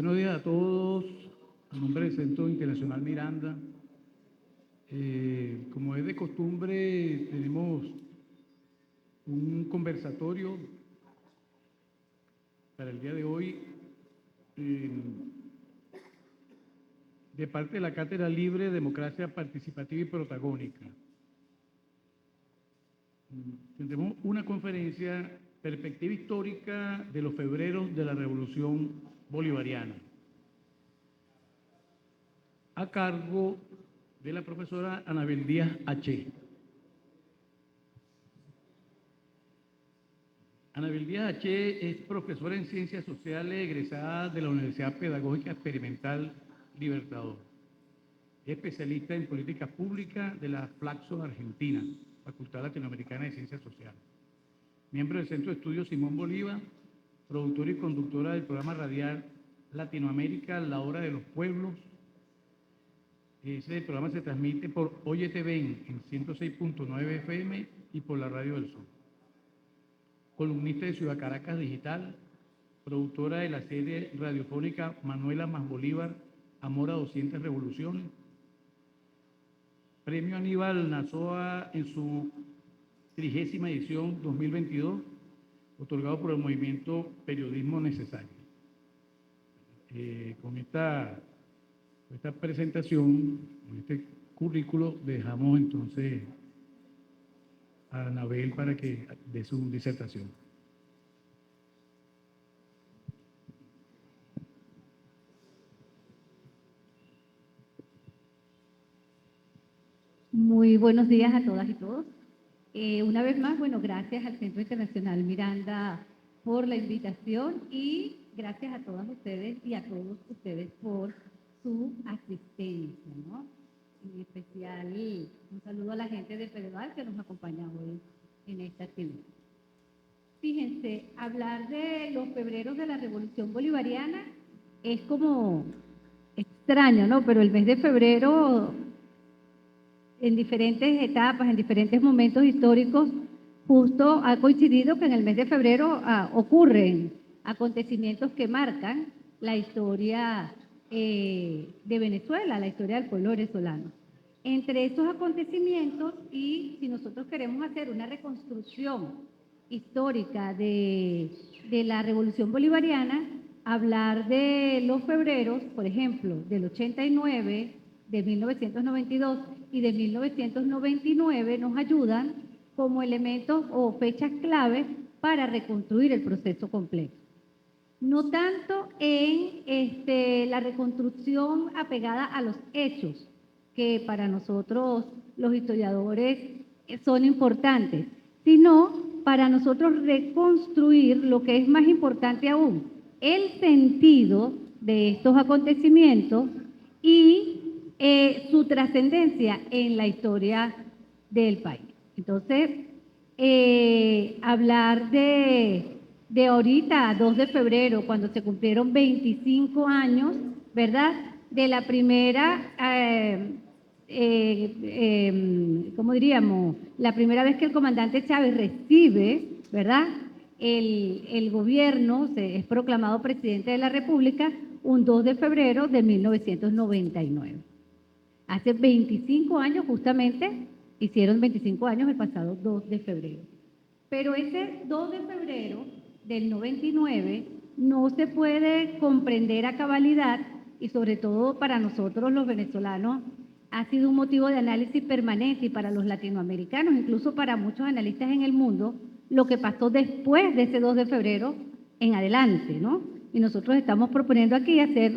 Buenos días a todos. En nombre del Centro Internacional Miranda, como es de costumbre, tenemos un conversatorio para el día de hoy de parte de la Cátedra Libre, Democracia Participativa y Protagónica. Tendremos una conferencia, Perspectiva Histórica de los Febreros de la Revolución Bolivariana, a cargo de la profesora Anabel Díaz H. Anabel Díaz H. es profesora en Ciencias Sociales egresada de la Universidad Pedagógica Experimental Libertador. Es especialista en políticas públicas de la Flaxo Argentina, Facultad Latinoamericana de Ciencias Sociales. Miembro del Centro de Estudios Simón Bolívar, productora y conductora del programa radial Latinoamérica, La Hora de los Pueblos. Ese programa se transmite por Oye TV en 106.9 FM y por la Radio del Sur. Columnista de Ciudad Caracas Digital, productora de la serie radiofónica Manuela más Bolívar, Amor a 200 Revoluciones. Premio Aníbal Nazoa en su 30ª edición 2022, otorgado por el movimiento Periodismo Necesario. Con esta presentación, con este currículo, dejamos entonces a Anabel para que dé su disertación. Muy buenos días a todas y todos. Una vez más, gracias al Centro Internacional Miranda por la invitación y gracias a todas ustedes y a todos ustedes por su asistencia, ¿no? En especial, un saludo a la gente de Fedeval que nos acompaña hoy en esta actividad. Fíjense, hablar de los febreros de la Revolución Bolivariana es como extraño, ¿no? Pero el mes de febrero, en diferentes etapas, en diferentes momentos históricos, justo ha coincidido que en el mes de febrero ocurren acontecimientos que marcan la historia de Venezuela, la historia del pueblo venezolano. Entre estos acontecimientos, y si nosotros queremos hacer una reconstrucción histórica de la Revolución Bolivariana, hablar de los febreros, por ejemplo, del 89, de 1992 y de 1999 nos ayudan como elementos o fechas clave para reconstruir el proceso completo. No tanto en la reconstrucción apegada a los hechos, que para nosotros los historiadores son importantes, sino para nosotros reconstruir lo que es más importante aún, el sentido de estos acontecimientos y su trascendencia en la historia del país. Entonces, hablar de ahorita, 2 de febrero, cuando se cumplieron 25 años, ¿verdad?, de la primera, ¿cómo diríamos?, la primera vez que el comandante Chávez recibe, ¿verdad?, el gobierno, es proclamado presidente de la República, un 2 de febrero de 1999. Hace 25 años justamente, hicieron 25 años el pasado 2 de febrero. Pero ese 2 de febrero del 99 no se puede comprender a cabalidad y sobre todo para nosotros los venezolanos ha sido un motivo de análisis permanente y para los latinoamericanos, incluso para muchos analistas en el mundo, lo que pasó después de ese 2 de febrero en adelante, ¿no? Y nosotros estamos proponiendo aquí hacer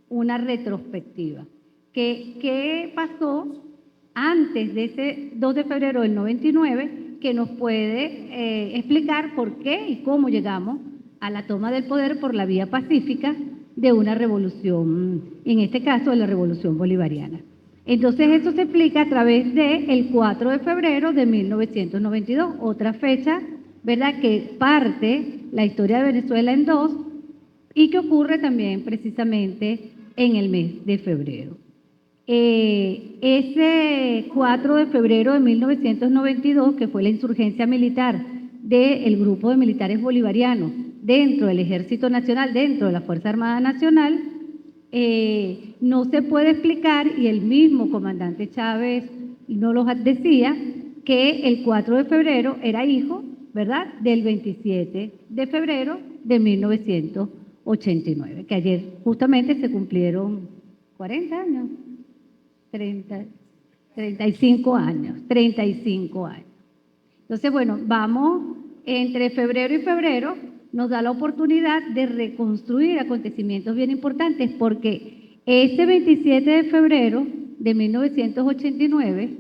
una retrospectiva. ¿Qué pasó antes de ese 2 de febrero del 99 que nos puede explicar por qué y cómo llegamos a la toma del poder por la vía pacífica de una revolución, en este caso de la Revolución Bolivariana? Entonces eso se explica a través del 4 de febrero de 1992, otra fecha, ¿verdad?, que parte la historia de Venezuela en dos y que ocurre también precisamente en el mes de febrero. Ese 4 de febrero de 1992, que fue la insurgencia militar del grupo de militares bolivarianos dentro del Ejército Nacional, dentro de la Fuerza Armada Nacional, no se puede explicar, y el mismo comandante Chávez no lo decía, que el 4 de febrero era hijo, ¿verdad?, del 27 de febrero de 1989, que ayer justamente se cumplieron 40 años, 35 años. Entonces, bueno, vamos, entre febrero y febrero, nos da la oportunidad de reconstruir acontecimientos bien importantes, porque ese 27 de febrero de 1989,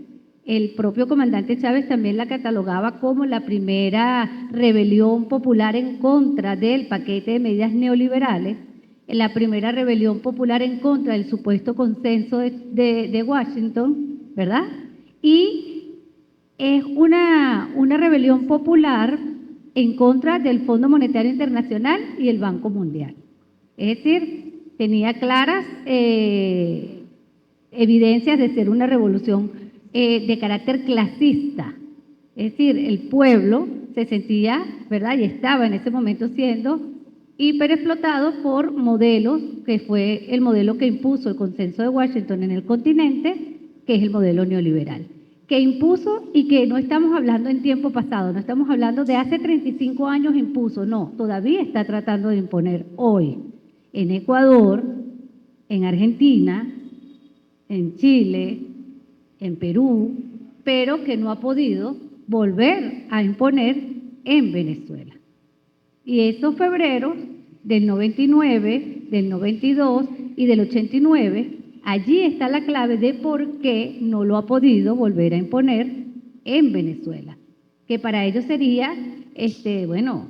el propio comandante Chávez también la catalogaba como la primera rebelión popular en contra del paquete de medidas neoliberales, la primera rebelión popular en contra del supuesto consenso de Washington, ¿verdad? Y es una rebelión popular en contra del Fondo Monetario Internacional y el Banco Mundial. Es decir, tenía claras evidencias de ser una revolución de carácter clasista. Es decir, el pueblo se sentía, ¿verdad?, y estaba en ese momento siendo hiperexplotado por modelos, que fue el modelo que impuso el consenso de Washington en el continente, que es el modelo neoliberal, que impuso, y que no estamos hablando en tiempo pasado, no estamos hablando de hace 35 años impuso, no, todavía está tratando de imponer hoy en Ecuador, en Argentina, en Chile, en Perú, pero que no ha podido volver a imponer en Venezuela. Y esos febreros del 99, del 92 y del 89, allí está la clave de por qué no lo ha podido volver a imponer en Venezuela, que para ellos sería, bueno,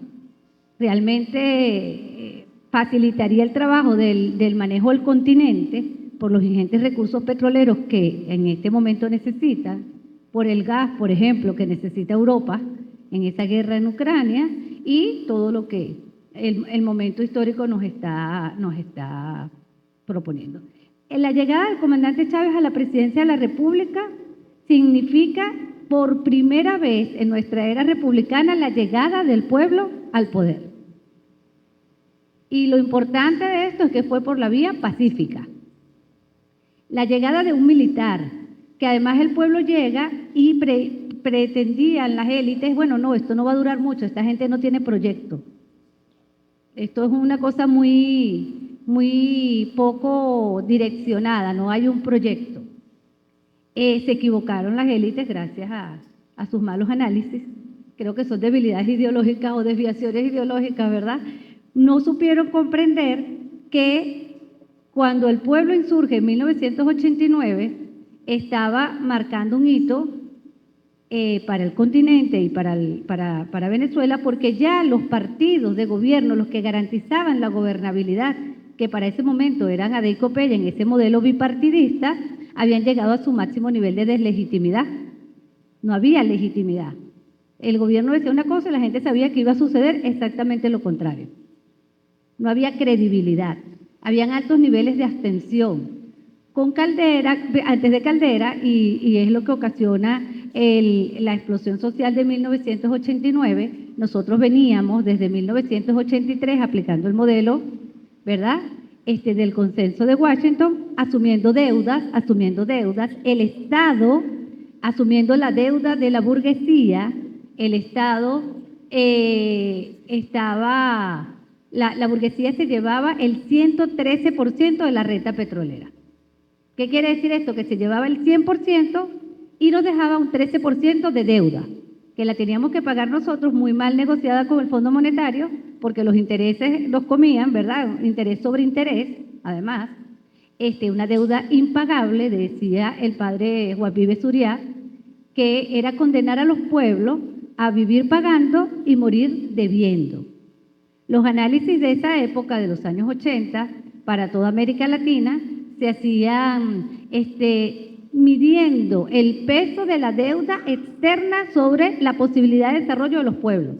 realmente facilitaría el trabajo del manejo del continente por los ingentes recursos petroleros que en este momento necesitan, por el gas, por ejemplo, que necesita Europa en esa guerra en Ucrania, y todo lo que el momento histórico nos está proponiendo. La llegada del comandante Chávez a la presidencia de la República significa por primera vez en nuestra era republicana la llegada del pueblo al poder. Y lo importante de esto es que fue por la vía pacífica. La llegada de un militar, que además el pueblo llega y pretendían las élites, bueno, no, esto no va a durar mucho, esta gente no tiene proyecto. Esto es una cosa muy poco direccionada, no hay un proyecto. Se equivocaron las élites gracias a sus malos análisis. Creo que son debilidades ideológicas o desviaciones ideológicas, ¿verdad? No supieron comprender que cuando el pueblo insurge en 1989, estaba marcando un hito para el continente y para Venezuela, porque ya los partidos de gobierno, los que garantizaban la gobernabilidad, que para ese momento eran ADE y COPEI en ese modelo bipartidista, habían llegado a su máximo nivel de deslegitimidad. No había legitimidad. El gobierno decía una cosa y la gente sabía que iba a suceder exactamente lo contrario. No había credibilidad. Habían altos niveles de abstención. Con Caldera, antes de Caldera, y es lo que ocasiona la explosión social de 1989, nosotros veníamos desde 1983 aplicando el modelo, ¿verdad?, del consenso de Washington, asumiendo deudas, el Estado asumiendo la deuda de la burguesía, el Estado la burguesía se llevaba el 113% de la renta petrolera. ¿Qué quiere decir esto? Que se llevaba el 100% y nos dejaba un 13% de deuda, que la teníamos que pagar nosotros, muy mal negociada con el Fondo Monetario, porque los intereses los comían, ¿verdad? Interés sobre interés, además. Una deuda impagable, decía el padre Juan Vives Zuriá, que era condenar a los pueblos a vivir pagando y morir debiendo. Los análisis de esa época, de los años 80, para toda América Latina, se hacían midiendo el peso de la deuda externa sobre la posibilidad de desarrollo de los pueblos,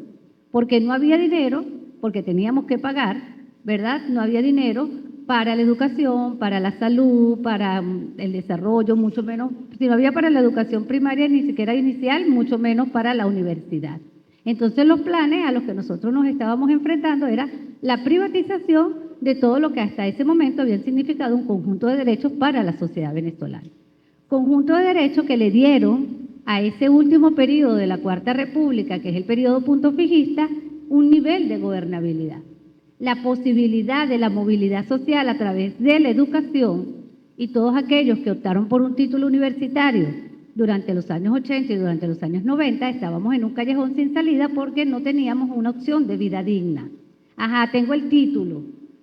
porque no había dinero, porque teníamos que pagar, ¿verdad? No había dinero para la educación, para la salud, para el desarrollo, mucho menos, si no había para la educación primaria, ni siquiera inicial, mucho menos para la universidad. Entonces los planes a los que nosotros nos estábamos enfrentando era la privatización de todo lo que hasta ese momento había significado un conjunto de derechos para la sociedad venezolana. Conjunto de derechos que le dieron a ese último periodo de la Cuarta República, que es el periodo punto fijista, un nivel de gobernabilidad. La posibilidad de la movilidad social a través de la educación, y todos aquellos que optaron por un título universitario durante los años 80 y durante los años 90, estábamos en un callejón sin salida porque no teníamos una opción de vida digna. Ajá, tengo el título,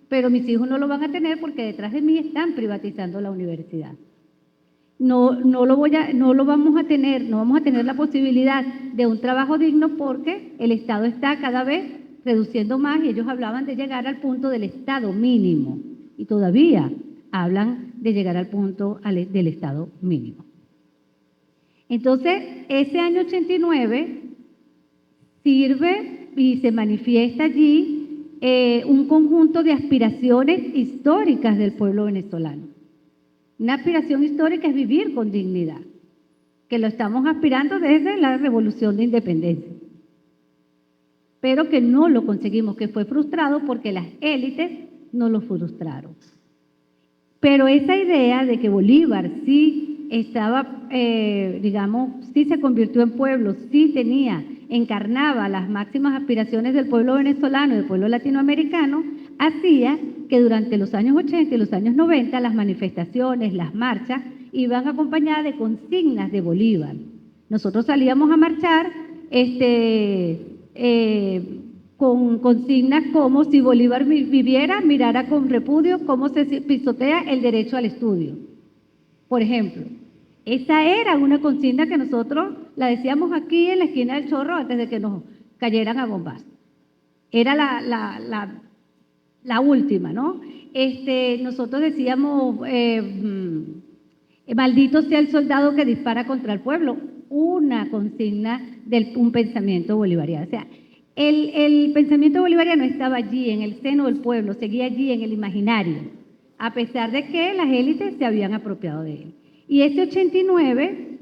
pero mis hijos no lo van a tener porque detrás de mí están privatizando la universidad. No vamos a tener la posibilidad de un trabajo digno porque el Estado está cada vez reduciendo más y ellos hablaban de llegar al punto del Estado mínimo y todavía hablan de llegar al punto del Estado mínimo. Entonces, ese año 89 sirve y se manifiesta allí un conjunto de aspiraciones históricas del pueblo venezolano. Una aspiración histórica es vivir con dignidad, que lo estamos aspirando desde la Revolución de Independencia, pero que no lo conseguimos, que fue frustrado porque las élites no lo frustraron. Pero esa idea de que Bolívar sí estaba, sí se convirtió en pueblo, sí encarnaba las máximas aspiraciones del pueblo venezolano y del pueblo latinoamericano, hacía que durante los años 80 y los años 90 las manifestaciones, las marchas, iban acompañadas de consignas de Bolívar. Nosotros salíamos a marchar con consignas como si Bolívar viviera, mirara con repudio cómo se pisotea el derecho al estudio. Por ejemplo, esa era una consigna que nosotros la decíamos aquí en la esquina del Chorro antes de que nos cayeran a bombazos. Era la última, ¿no? Nosotros decíamos, maldito sea el soldado que dispara contra el pueblo, una consigna un pensamiento bolivariano. O sea, el pensamiento bolivariano estaba allí, en el seno del pueblo, seguía allí en el imaginario, a pesar de que las élites se habían apropiado de él. Y ese 89,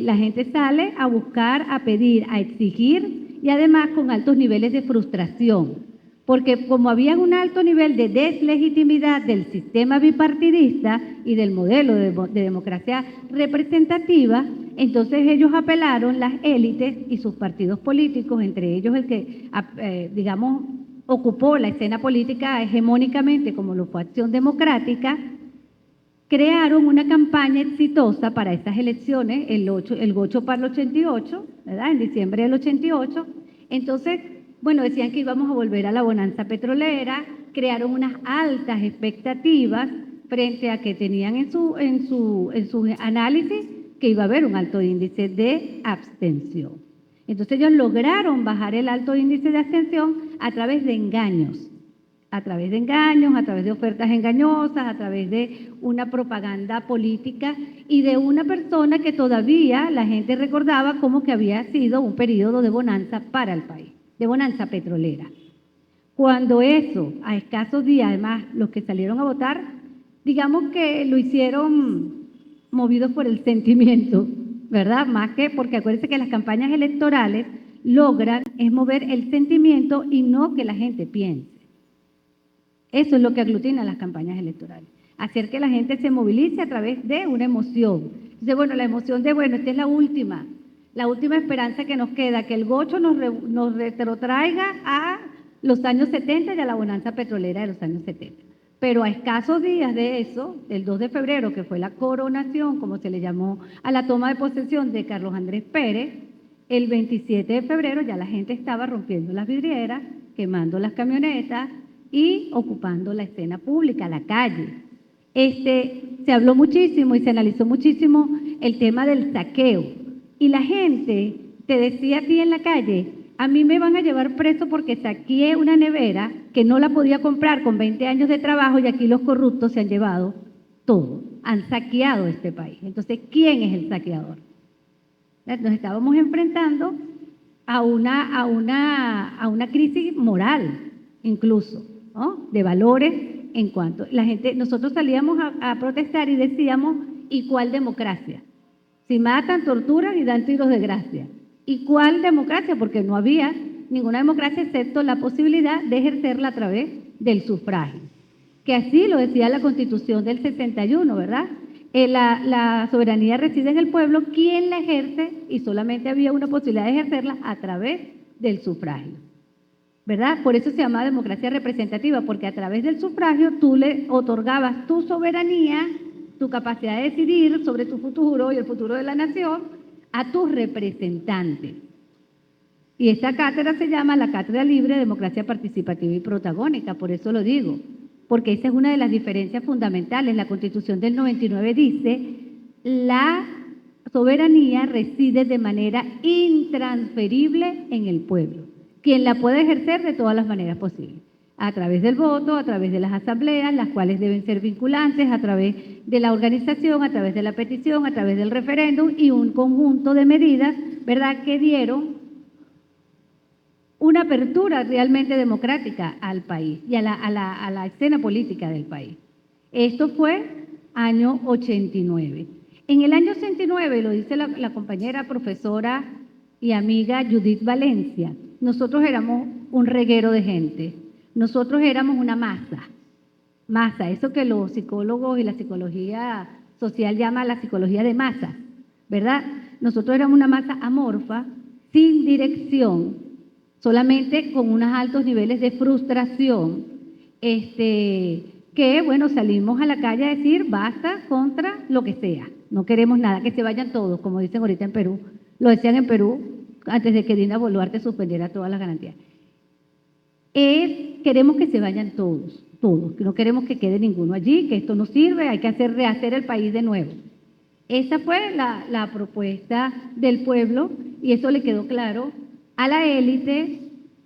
la gente sale a buscar, a pedir, a exigir, y además con altos niveles de frustración, porque como había un alto nivel de deslegitimidad del sistema bipartidista y del modelo de democracia representativa, entonces ellos apelaron, las élites y sus partidos políticos, entre ellos el que, ocupó la escena política hegemónicamente como lo fue Acción Democrática, crearon una campaña exitosa para estas elecciones, el Gocho para el 88, ¿verdad? En diciembre del 88. Entonces, decían que íbamos a volver a la bonanza petrolera, crearon unas altas expectativas frente a que tenían en su análisis que iba a haber un alto índice de abstención. Entonces ellos lograron bajar el alto índice de abstención a través de engaños, a través de ofertas engañosas, a través de una propaganda política y de una persona que todavía la gente recordaba como que había sido un periodo de bonanza para el país, de bonanza petrolera. Cuando eso, a escasos días, además, los que salieron a votar, digamos que lo hicieron movidos por el sentimiento, ¿verdad? Más que porque acuérdense que las campañas electorales logran es mover el sentimiento y no que la gente piense. Eso es lo que aglutina las campañas electorales, hacer que la gente se movilice a través de una emoción. Entonces, la emoción de, esta es la última esperanza que nos queda, que el Gocho nos retrotraiga a los años 70 y a la bonanza petrolera de los años 70. Pero a escasos días de eso, el 2 de febrero, que fue la coronación, como se le llamó a la toma de posesión de Carlos Andrés Pérez, el 27 de febrero ya la gente estaba rompiendo las vidrieras, quemando las camionetas y ocupando la escena pública, la calle. Se habló muchísimo y se analizó muchísimo el tema del saqueo. Y la gente te decía a ti en la calle, a mí me van a llevar preso porque saqueé una nevera que no la podía comprar con 20 años de trabajo y aquí los corruptos se han llevado todo, han saqueado este país. Entonces, ¿quién es el saqueador? Nos estábamos enfrentando a una crisis moral, incluso, ¿no? De valores en cuanto la gente, nosotros salíamos a protestar y decíamos, ¿y cuál democracia? Si matan, torturan y dan tiros de gracia. ¿Y cuál democracia? Porque no había ninguna democracia excepto la posibilidad de ejercerla a través del sufragio, que así lo decía la Constitución del 61, ¿verdad? La soberanía reside en el pueblo, quien la ejerce, y solamente había una posibilidad de ejercerla a través del sufragio, ¿verdad? Por eso se llama democracia representativa, porque a través del sufragio tú le otorgabas tu soberanía, tu capacidad de decidir sobre tu futuro y el futuro de la nación a tus representantes. Y esta cátedra se llama la Cátedra Libre, Democracia Participativa y Protagónica, por eso lo digo, porque esa es una de las diferencias fundamentales. La Constitución del 99 dice, la soberanía reside de manera intransferible en el pueblo, quien la puede ejercer de todas las maneras posibles, a través del voto, a través de las asambleas, las cuales deben ser vinculantes, a través de la organización, a través de la petición, a través del referéndum y un conjunto de medidas, ¿verdad?, que dieron una apertura realmente democrática al país y a la escena política del país. Esto fue año 89. En el año 89, lo dice la compañera profesora y amiga Judith Valencia, nosotros éramos un reguero de gente, nosotros éramos una masa, eso que los psicólogos y la psicología social llama la psicología de masa, ¿verdad? Nosotros éramos una masa amorfa, sin dirección, solamente con unos altos niveles de frustración, que, bueno, salimos a la calle a decir basta contra lo que sea, no queremos nada, que se vayan todos, como dicen ahorita en Perú, lo decían en Perú antes de que Dina Boluarte suspendiera todas las garantías. Queremos que se vayan todos, que no queremos que quede ninguno allí, que esto no sirve, hay que rehacer el país de nuevo. Esa fue la propuesta del pueblo y eso le quedó claro a la élite,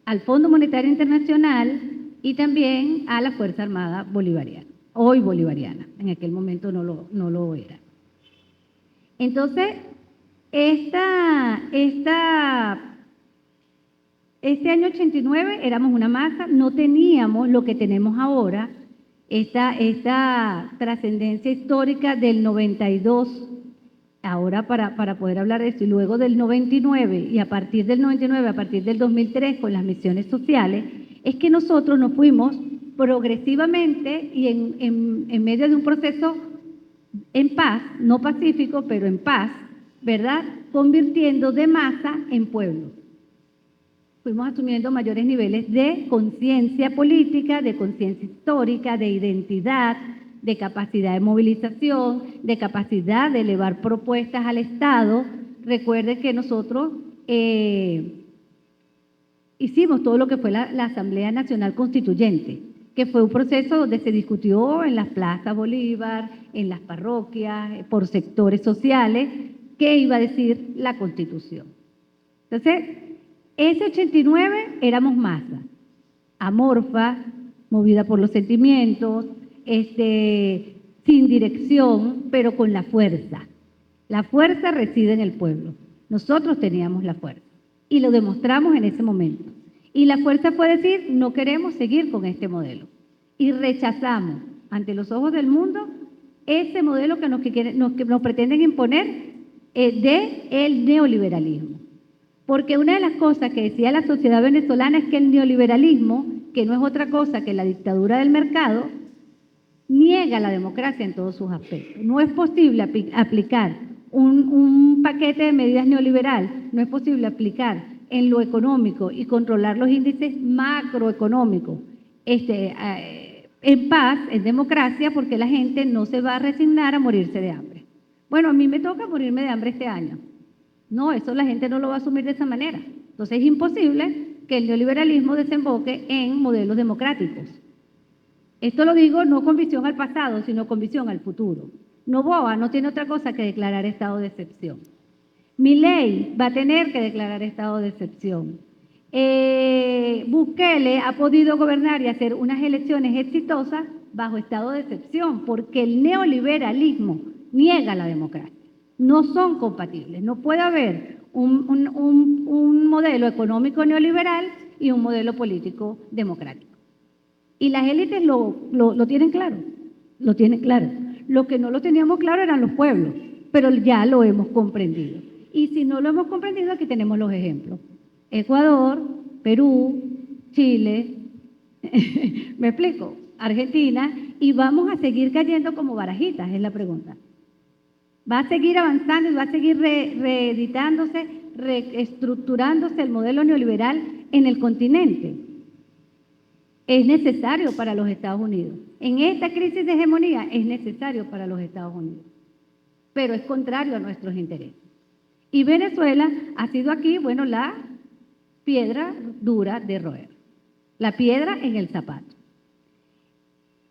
al Fondo Monetario Internacional y también a la Fuerza Armada Bolivariana, hoy bolivariana, en aquel momento no lo era. Entonces, este año 89 éramos una masa, no teníamos lo que tenemos ahora, esta trascendencia histórica del 92, ahora para poder hablar de esto, y luego del 99, y a partir del 99, a partir del 2003, con las misiones sociales, es que nosotros nos fuimos progresivamente y en medio de un proceso en paz, no pacífico, pero en paz, ¿verdad?, convirtiendo de masa en pueblo. Fuimos asumiendo mayores niveles de conciencia política, de conciencia histórica, de identidad, de capacidad de movilización, de capacidad de elevar propuestas al Estado. Recuerden que nosotros hicimos todo lo que fue la Asamblea Nacional Constituyente, que fue un proceso donde se discutió en las plazas Bolívar, en las parroquias, por sectores sociales, qué iba a decir la Constitución. Entonces, ese 89 éramos masa, amorfa, movida por los sentimientos, sin dirección, pero con la fuerza. La fuerza reside en el pueblo. Nosotros teníamos la fuerza y lo demostramos en ese momento. Y la fuerza fue decir, no queremos seguir con este modelo. Y rechazamos ante los ojos del mundo ese modelo que nos pretenden imponer del neoliberalismo. Porque una de las cosas que decía la sociedad venezolana es que el neoliberalismo, que no es otra cosa que la dictadura del mercado, niega la democracia en todos sus aspectos. No es posible aplicar un paquete de medidas neoliberal, no es posible aplicar en lo económico y controlar los índices macroeconómicos en paz, en democracia, porque la gente no se va a resignar a morirse de hambre. Bueno, a mí me toca morirme de hambre este año. No, eso la gente no lo va a asumir de esa manera. Entonces es imposible que el neoliberalismo desemboque en modelos democráticos. Esto lo digo no con visión al pasado, sino con visión al futuro. Noboa no tiene otra cosa que declarar estado de excepción. Milei va a tener que declarar estado de excepción. Bukele ha podido gobernar y hacer unas elecciones exitosas bajo estado de excepción, porque el neoliberalismo niega la democracia. No son compatibles. No puede haber un modelo económico neoliberal y un modelo político democrático. Y las élites lo tienen claro, lo tienen claro. Lo que no lo teníamos claro eran los pueblos, pero ya lo hemos comprendido. Y si no lo hemos comprendido, aquí tenemos los ejemplos. Ecuador, Perú, Chile, ¿me explico? Argentina, y vamos a seguir cayendo como barajitas, es la pregunta. Va a seguir avanzando y va a seguir reeditándose, reestructurándose el modelo neoliberal en el continente. Es necesario para los Estados Unidos. En esta crisis de hegemonía es necesario para los Estados Unidos, pero es contrario a nuestros intereses. Y Venezuela ha sido aquí, bueno, la piedra dura de roer, la piedra en el zapato.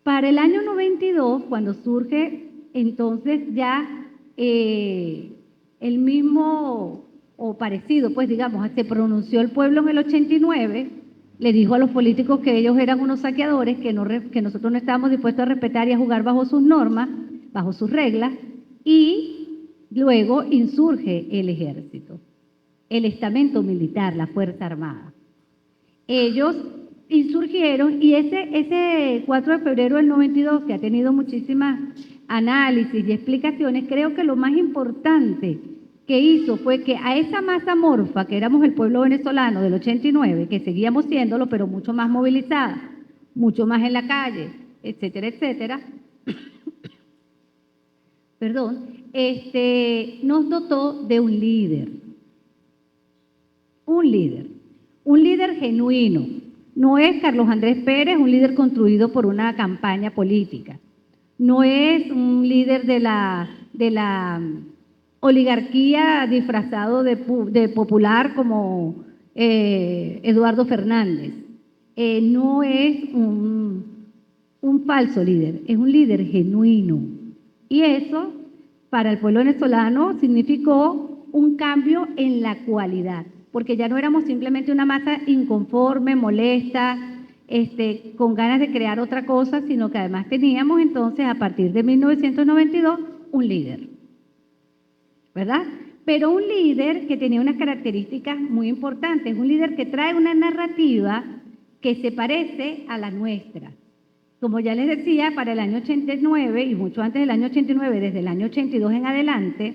Para el año 92, cuando surge entonces ya el mismo o parecido, pues digamos, se pronunció el pueblo en el 89, le dijo a los políticos que ellos eran unos saqueadores, que nosotros no estábamos dispuestos a respetar y a jugar bajo sus normas, bajo sus reglas, y luego insurge el ejército, el estamento militar, la Fuerza Armada. Ellos insurgieron y ese 4 de febrero del 92, que ha tenido muchísimas análisis y explicaciones, creo que lo más importante que hizo fue que a esa masa amorfa que éramos el pueblo venezolano del 89, que seguíamos siéndolo, pero mucho más movilizada, mucho más en la calle, etcétera, etcétera, perdón, nos dotó de un líder genuino. No es Carlos Andrés Pérez, un líder construido por una campaña política. No es un líder de la oligarquía disfrazado de popular como Eduardo Fernández. No es un falso líder, es un líder genuino. Y eso, para el pueblo venezolano, significó un cambio en la cualidad, porque ya no éramos simplemente una masa inconforme, molesta, con ganas de crear otra cosa, sino que además teníamos entonces, a partir de 1992, un líder, ¿verdad? Pero un líder que tenía unas características muy importantes, un líder que trae una narrativa que se parece a la nuestra. Como ya les decía, para el año 89 y mucho antes del año 89, desde el año 82 en adelante,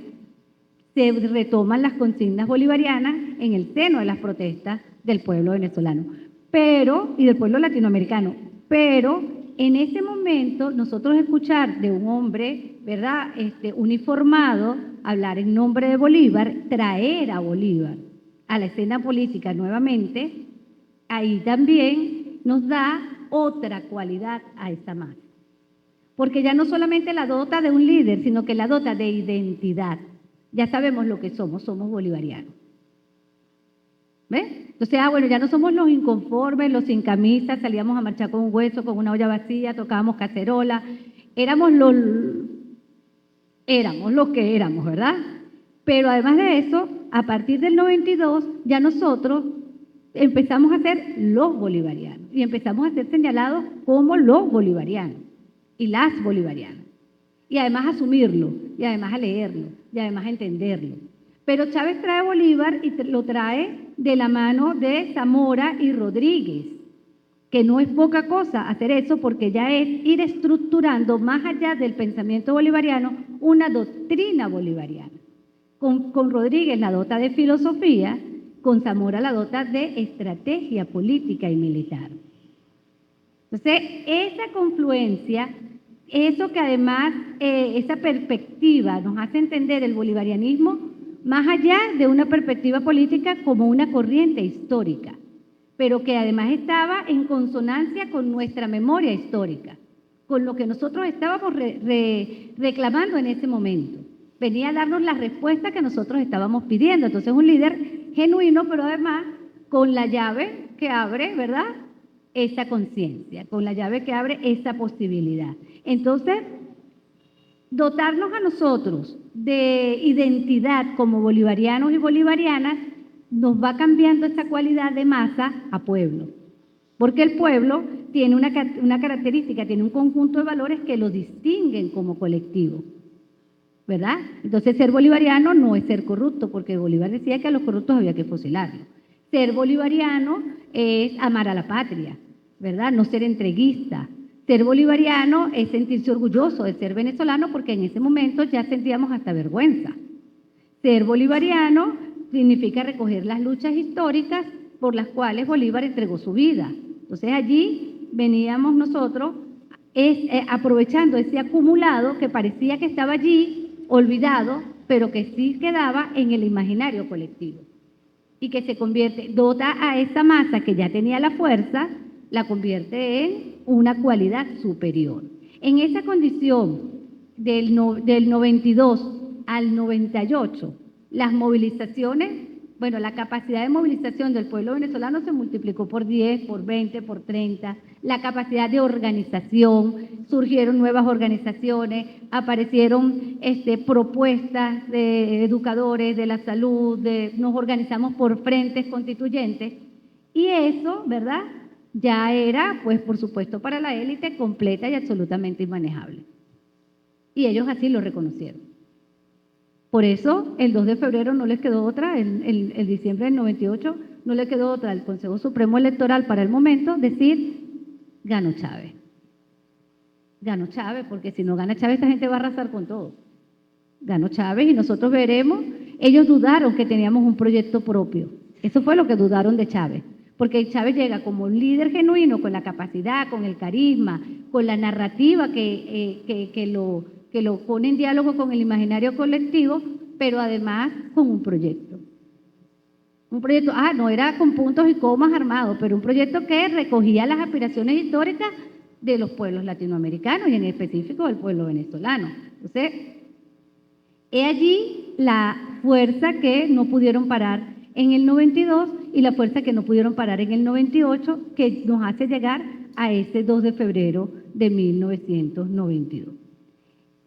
se retoman las consignas bolivarianas en el seno de las protestas del pueblo venezolano, y del pueblo latinoamericano. Pero en ese momento nosotros escuchar de un hombre, ¿verdad?, uniformado, hablar en nombre de Bolívar, traer a Bolívar a la escena política nuevamente, ahí también nos da otra cualidad a esa masa. Porque ya no solamente la dota de un líder, sino que la dota de identidad. Ya sabemos lo que somos bolivarianos. ¿Ves? Entonces, bueno, ya no somos los inconformes, los sin camisa, salíamos a marchar con un hueso, con una olla vacía, tocábamos cacerola. Éramos los que éramos, ¿verdad? Pero además de eso, a partir del 92, ya nosotros empezamos a ser los bolivarianos y empezamos a ser señalados como los bolivarianos y las bolivarianas. Y además a asumirlo, y además a leerlo, y además a entenderlo. Pero Chávez trae a Bolívar y lo trae de la mano de Zamora y Rodríguez, que no es poca cosa hacer eso, porque ya es ir estructurando más allá del pensamiento bolivariano una doctrina bolivariana. Con Rodríguez la dota de filosofía, con Zamora la dota de estrategia política y militar. Entonces, esa confluencia, eso que además, esa perspectiva nos hace entender el bolivarianismo más allá de una perspectiva política como una corriente histórica, pero que además estaba en consonancia con nuestra memoria histórica, con lo que nosotros estábamos reclamando en ese momento. Venía a darnos la respuesta que nosotros estábamos pidiendo. Entonces, un líder genuino, pero además con la llave que abre, ¿verdad?, esa conciencia, con la llave que abre esa posibilidad. Entonces, dotarnos a nosotros de identidad como bolivarianos y bolivarianas nos va cambiando esa cualidad de masa a pueblo. Porque el pueblo tiene una característica, tiene un conjunto de valores que lo distinguen como colectivo, ¿verdad? Entonces, ser bolivariano no es ser corrupto, porque Bolívar decía que a los corruptos había que fusilarlos. Ser bolivariano es amar a la patria, ¿verdad? No ser entreguista. Ser bolivariano es sentirse orgulloso de ser venezolano, porque en ese momento ya sentíamos hasta vergüenza. Ser bolivariano significa recoger las luchas históricas por las cuales Bolívar entregó su vida. Entonces allí veníamos nosotros aprovechando ese acumulado que parecía que estaba allí, olvidado, pero que sí quedaba en el imaginario colectivo. Y que se convierte, dota a esa masa que ya tenía la fuerza, la convierte en una cualidad superior. En esa condición del 92 al 98, las movilizaciones, bueno, la capacidad de movilización del pueblo venezolano se multiplicó por 10, por 20, por 30, la capacidad de organización, surgieron nuevas organizaciones, aparecieron propuestas de educadores de la salud, nos organizamos por frentes constituyentes, y eso, ¿verdad?, ya era, pues, por supuesto, para la élite completa y absolutamente inmanejable. Y ellos así lo reconocieron. Por eso, el 2 de febrero no les quedó otra, el diciembre del 98, no le quedó otra al Consejo Supremo Electoral para el momento decir, ganó Chávez. Ganó Chávez, porque si no gana Chávez, esta gente va a arrasar con todo. Ganó Chávez y nosotros veremos. Ellos dudaron que teníamos un proyecto propio. Eso fue lo que dudaron de Chávez. Porque Chávez llega como un líder genuino, con la capacidad, con el carisma, con la narrativa que lo pone en diálogo con el imaginario colectivo, pero además con un proyecto. Un proyecto, no era con puntos y comas armados, pero un proyecto que recogía las aspiraciones históricas de los pueblos latinoamericanos y en específico del pueblo venezolano. Entonces, he allí la fuerza que no pudieron parar en el 92 y la fuerza que no pudieron parar en el 98, que nos hace llegar a ese 2 de febrero de 1992.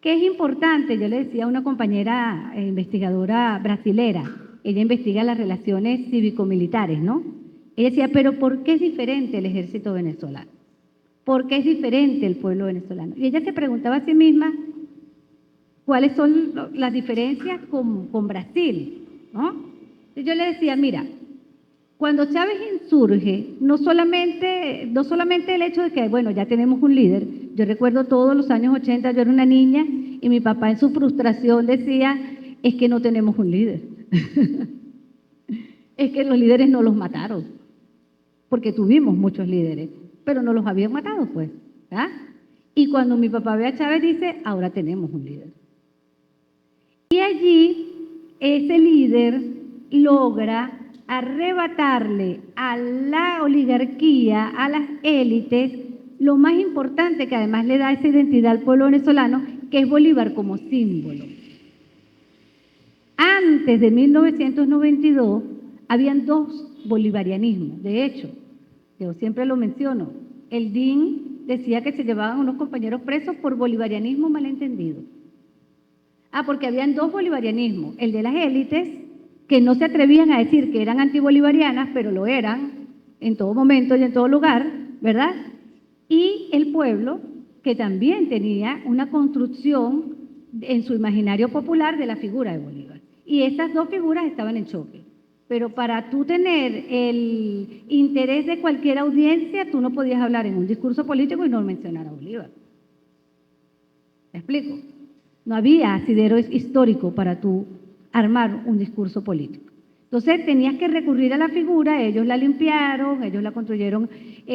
¿Qué es importante? Yo le decía a una compañera investigadora brasilera, ella investiga las relaciones cívico-militares, ¿no? Ella decía, pero ¿por qué es diferente el ejército venezolano? ¿Por qué es diferente el pueblo venezolano? Y ella se preguntaba a sí misma, ¿cuáles son las diferencias con Brasil? ¿No? Y yo le decía, mira, cuando Chávez insurge, no solamente el hecho de que, bueno, ya tenemos un líder. Yo recuerdo todos los años 80, yo era una niña y mi papá en su frustración decía, es que no tenemos un líder. Es que los líderes no los mataron, porque tuvimos muchos líderes, pero no los habían matado, pues. ¿verdad? Y cuando mi papá ve a Chávez dice, ahora tenemos un líder. Y allí ese líder logra arrebatarle a la oligarquía, a las élites, lo más importante que además le da esa identidad al pueblo venezolano, que es Bolívar como símbolo. Antes de 1992 habían dos bolivarianismos, de hecho, yo siempre lo menciono, el DIN decía que se llevaban unos compañeros presos por bolivarianismo malentendido. Porque habían dos bolivarianismos, el de las élites, que no se atrevían a decir que eran antibolivarianas, pero lo eran en todo momento y en todo lugar, ¿verdad? Y el pueblo, que también tenía una construcción en su imaginario popular de la figura de Bolívar. Y esas dos figuras estaban en choque. Pero para tú tener el interés de cualquier audiencia, tú no podías hablar en un discurso político y no mencionar a Bolívar. ¿Me explico? No había asidero histórico para tú armar un discurso político. Entonces tenías que recurrir a la figura, ellos la limpiaron, ellos la construyeron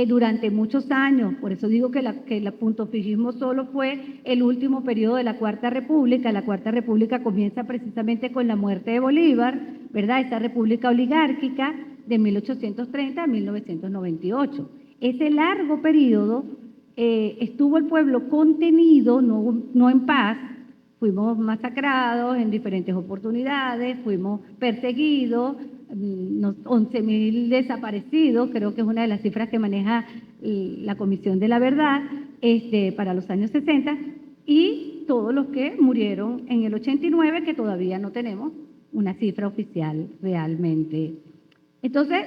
durante muchos años, por eso digo que el puntofijismo solo fue el último periodo de la Cuarta República. La Cuarta República comienza precisamente con la muerte de Bolívar, ¿verdad? Esta república oligárquica de 1830 a 1998. Ese largo periodo estuvo el pueblo contenido, no en paz. Fuimos masacrados en diferentes oportunidades, fuimos perseguidos, 11.000 desaparecidos, creo que es una de las cifras que maneja la Comisión de la Verdad para los años 60, y todos los que murieron en el 89, que todavía no tenemos una cifra oficial realmente. Entonces,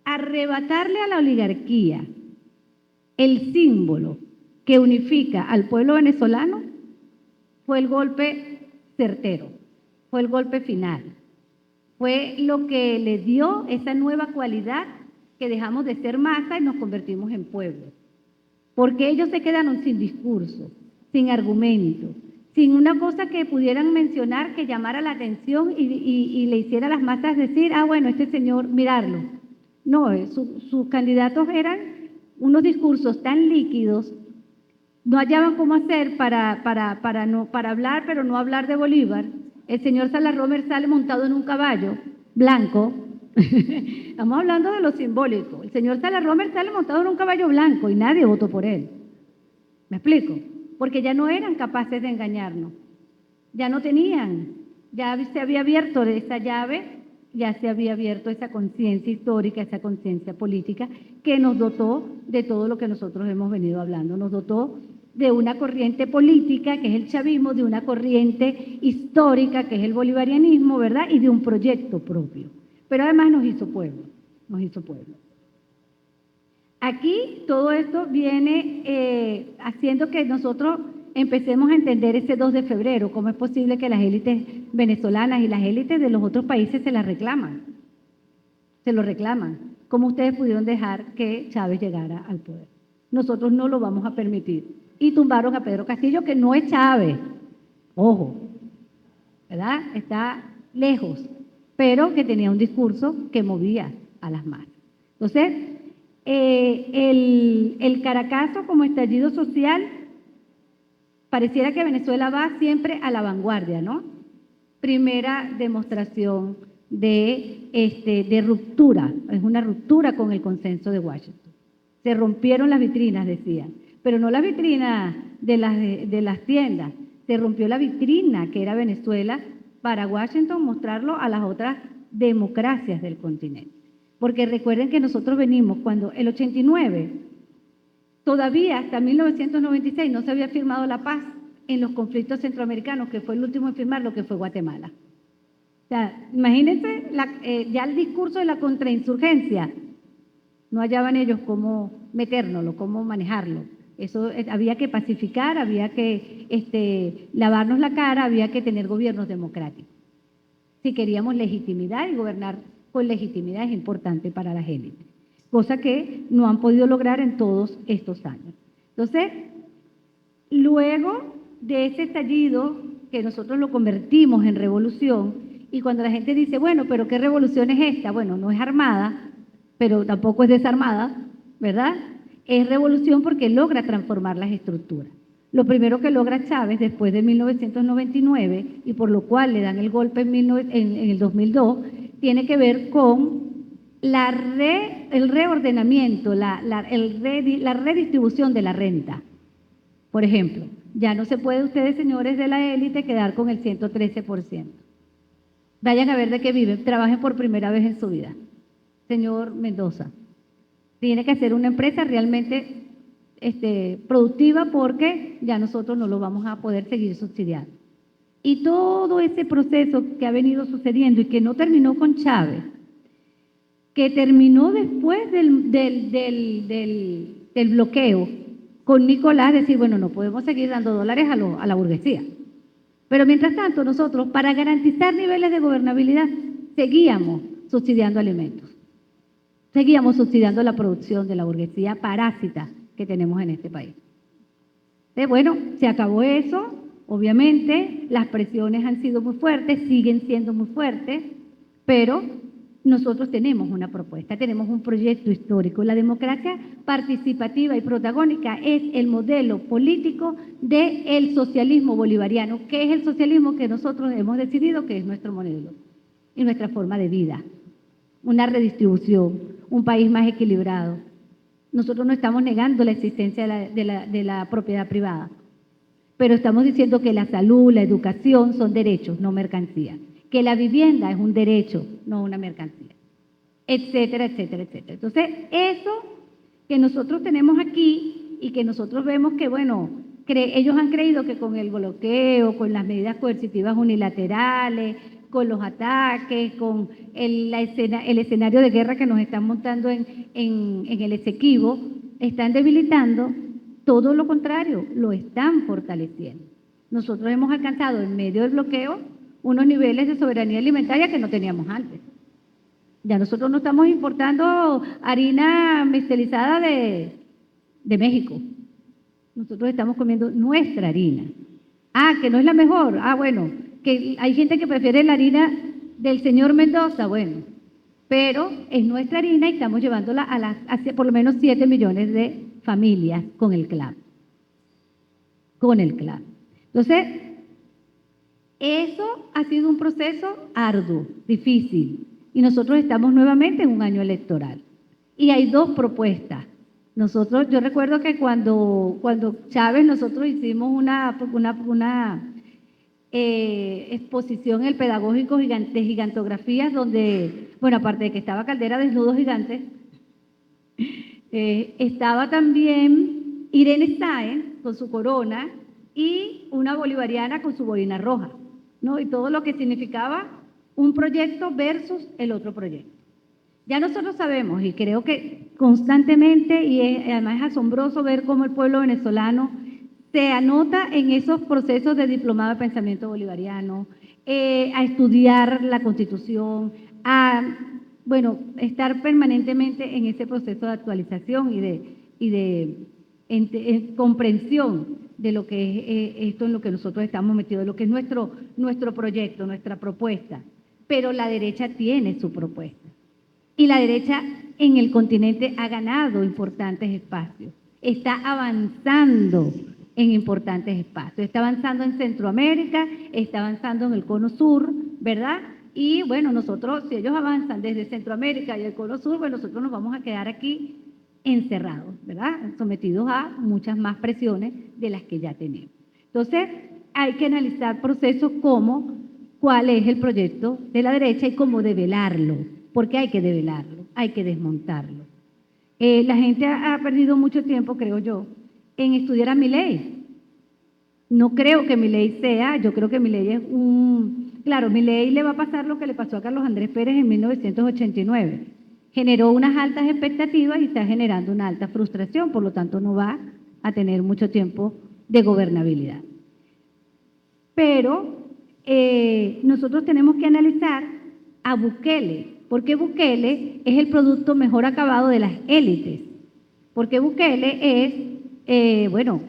arrebatarle a la oligarquía el símbolo que unifica al pueblo venezolano fue el golpe certero, fue el golpe final, fue lo que le dio esa nueva cualidad que dejamos de ser masa y nos convertimos en pueblo. Porque ellos se quedaron sin discurso, sin argumento, sin una cosa que pudieran mencionar que llamara la atención y le hiciera a las masas decir, ah, bueno, este señor, mirarlo. No, sus candidatos eran unos discursos tan líquidos, no hallaban cómo hacer para hablar, pero no hablar de Bolívar. El señor Salarromer sale montado en un caballo blanco. Estamos hablando de lo simbólico. El señor Salarromer sale montado en un caballo blanco y nadie votó por él. ¿Me explico? Porque ya no eran capaces de engañarnos. Ya no tenían. Ya se había abierto esa llave, ya se había abierto esa conciencia histórica, esa conciencia política que nos dotó de todo lo que nosotros hemos venido hablando. Nos dotó de una corriente política, que es el chavismo, de una corriente histórica, que es el bolivarianismo, ¿verdad? Y de un proyecto propio. Pero además nos hizo pueblo, nos hizo pueblo. Aquí todo esto viene haciendo que nosotros empecemos a entender ese 2 de febrero, cómo es posible que las élites venezolanas y las élites de los otros países se las reclaman, se lo reclaman. ¿Cómo ustedes pudieron dejar que Chávez llegara al poder? Nosotros no lo vamos a permitir. Y tumbaron a Pedro Castillo, que no es Chávez, ojo, ¿verdad? Está lejos, pero que tenía un discurso que movía a las masas. Entonces, el Caracazo como estallido social, pareciera que Venezuela va siempre a la vanguardia, ¿no? Primera demostración de ruptura, es una ruptura con el consenso de Washington. Se rompieron las vitrinas, decían. Pero no las vitrinas de las tiendas, se rompió la vitrina que era Venezuela para Washington mostrarlo a las otras democracias del continente. Porque recuerden que nosotros venimos cuando el 89, todavía hasta 1996 no se había firmado la paz en los conflictos centroamericanos, que fue el último en firmar lo que fue Guatemala. O sea, imagínense ya el discurso de la contrainsurgencia, no hallaban ellos cómo metérnoslo, cómo manejarlo. Eso había que pacificar, había que lavarnos la cara, había que tener gobiernos democráticos. Si queríamos legitimidad y gobernar con legitimidad es importante para las élites, cosa que no han podido lograr en todos estos años. Entonces, luego de ese estallido que nosotros lo convertimos en revolución, y cuando la gente dice, bueno, pero ¿qué revolución es esta? Bueno, no es armada, pero tampoco es desarmada, ¿verdad? Es revolución porque logra transformar las estructuras. Lo primero que logra Chávez después de 1999, y por lo cual le dan el golpe en el 2002, tiene que ver con el reordenamiento, la redistribución de la renta. Por ejemplo, ya no se puede ustedes, señores de la élite, quedar con el 113%. Vayan a ver de qué viven, trabajen por primera vez en su vida. Señor Mendoza, tiene que ser una empresa realmente productiva porque ya nosotros no lo vamos a poder seguir subsidiando. Y todo ese proceso que ha venido sucediendo y que no terminó con Chávez, que terminó después del bloqueo con Nicolás, decir, bueno, no podemos seguir dando dólares a la burguesía. Pero mientras tanto, nosotros, para garantizar niveles de gobernabilidad, seguíamos subsidiando alimentos. Seguíamos subsidiando la producción de la burguesía parásita que tenemos en este país. Entonces, bueno, se acabó eso, obviamente, las presiones han sido muy fuertes, siguen siendo muy fuertes, pero nosotros tenemos una propuesta, tenemos un proyecto histórico. La democracia participativa y protagónica es el modelo político del socialismo bolivariano, que es el socialismo que nosotros hemos decidido que es nuestro modelo y nuestra forma de vida. Una redistribución, un país más equilibrado. Nosotros no estamos negando la existencia de la propiedad privada, pero estamos diciendo que la salud, la educación son derechos, no mercancías. Que la vivienda es un derecho, no una mercancía, etcétera, etcétera, etcétera. Entonces, eso que nosotros tenemos aquí y que nosotros vemos que, bueno, ellos han creído que con el bloqueo, con las medidas coercitivas unilaterales, con los ataques, con el escenario de guerra que nos están montando en el Esequibo, están debilitando. Todo lo contrario, lo están fortaleciendo. Nosotros hemos alcanzado en medio del bloqueo unos niveles de soberanía alimentaria que no teníamos antes. Ya nosotros no estamos importando harina mezclizada de México. Nosotros estamos comiendo nuestra harina, Ah, que no es la mejor. Ah, bueno, que hay gente que prefiere la harina del señor Mendoza, bueno, pero es nuestra harina y estamos llevándola hacia por lo menos 7 millones de familias con el CLAP. Con el CLAP. Entonces, eso ha sido un proceso arduo, difícil, y nosotros estamos nuevamente en un año electoral. Y hay dos propuestas. Yo recuerdo que cuando Chávez, nosotros hicimos una exposición en el pedagógico de gigantografías, donde, bueno, aparte de que estaba Caldera desnudo gigante, estaba también Irene Sáenz con su corona y una bolivariana con su boina roja, ¿no? Y todo lo que significaba un proyecto versus el otro proyecto. Ya nosotros sabemos, y creo que constantemente, y además es asombroso ver cómo el pueblo venezolano se anota en esos procesos de diplomado de pensamiento bolivariano, a estudiar la Constitución, bueno, estar permanentemente en ese proceso de actualización y de comprensión de lo que es esto en lo que nosotros estamos metidos, de lo que es nuestro proyecto, nuestra propuesta. Pero la derecha tiene su propuesta. Y la derecha en el continente ha ganado importantes espacios, está avanzando en importantes espacios, está avanzando en Centroamérica, está avanzando en el Cono Sur, ¿verdad? Y bueno, nosotros, si ellos avanzan desde Centroamérica y el Cono Sur, pues nosotros nos vamos a quedar aquí encerrados, ¿verdad? Sometidos a muchas más presiones de las que ya tenemos. Entonces, hay que analizar procesos como cuál es el proyecto de la derecha y cómo develarlo, porque hay que develarlo, hay que desmontarlo. La gente ha perdido mucho tiempo, creo yo, en estudiar a Milei. No creo que Milei yo creo que Milei es claro, Milei le va a pasar lo que le pasó a Carlos Andrés Pérez en 1989. Generó unas altas expectativas y está generando una alta frustración, por lo tanto no va a tener mucho tiempo de gobernabilidad. Pero nosotros tenemos que analizar a Bukele, porque Bukele es el producto mejor acabado de las élites, porque Bukele es, bueno,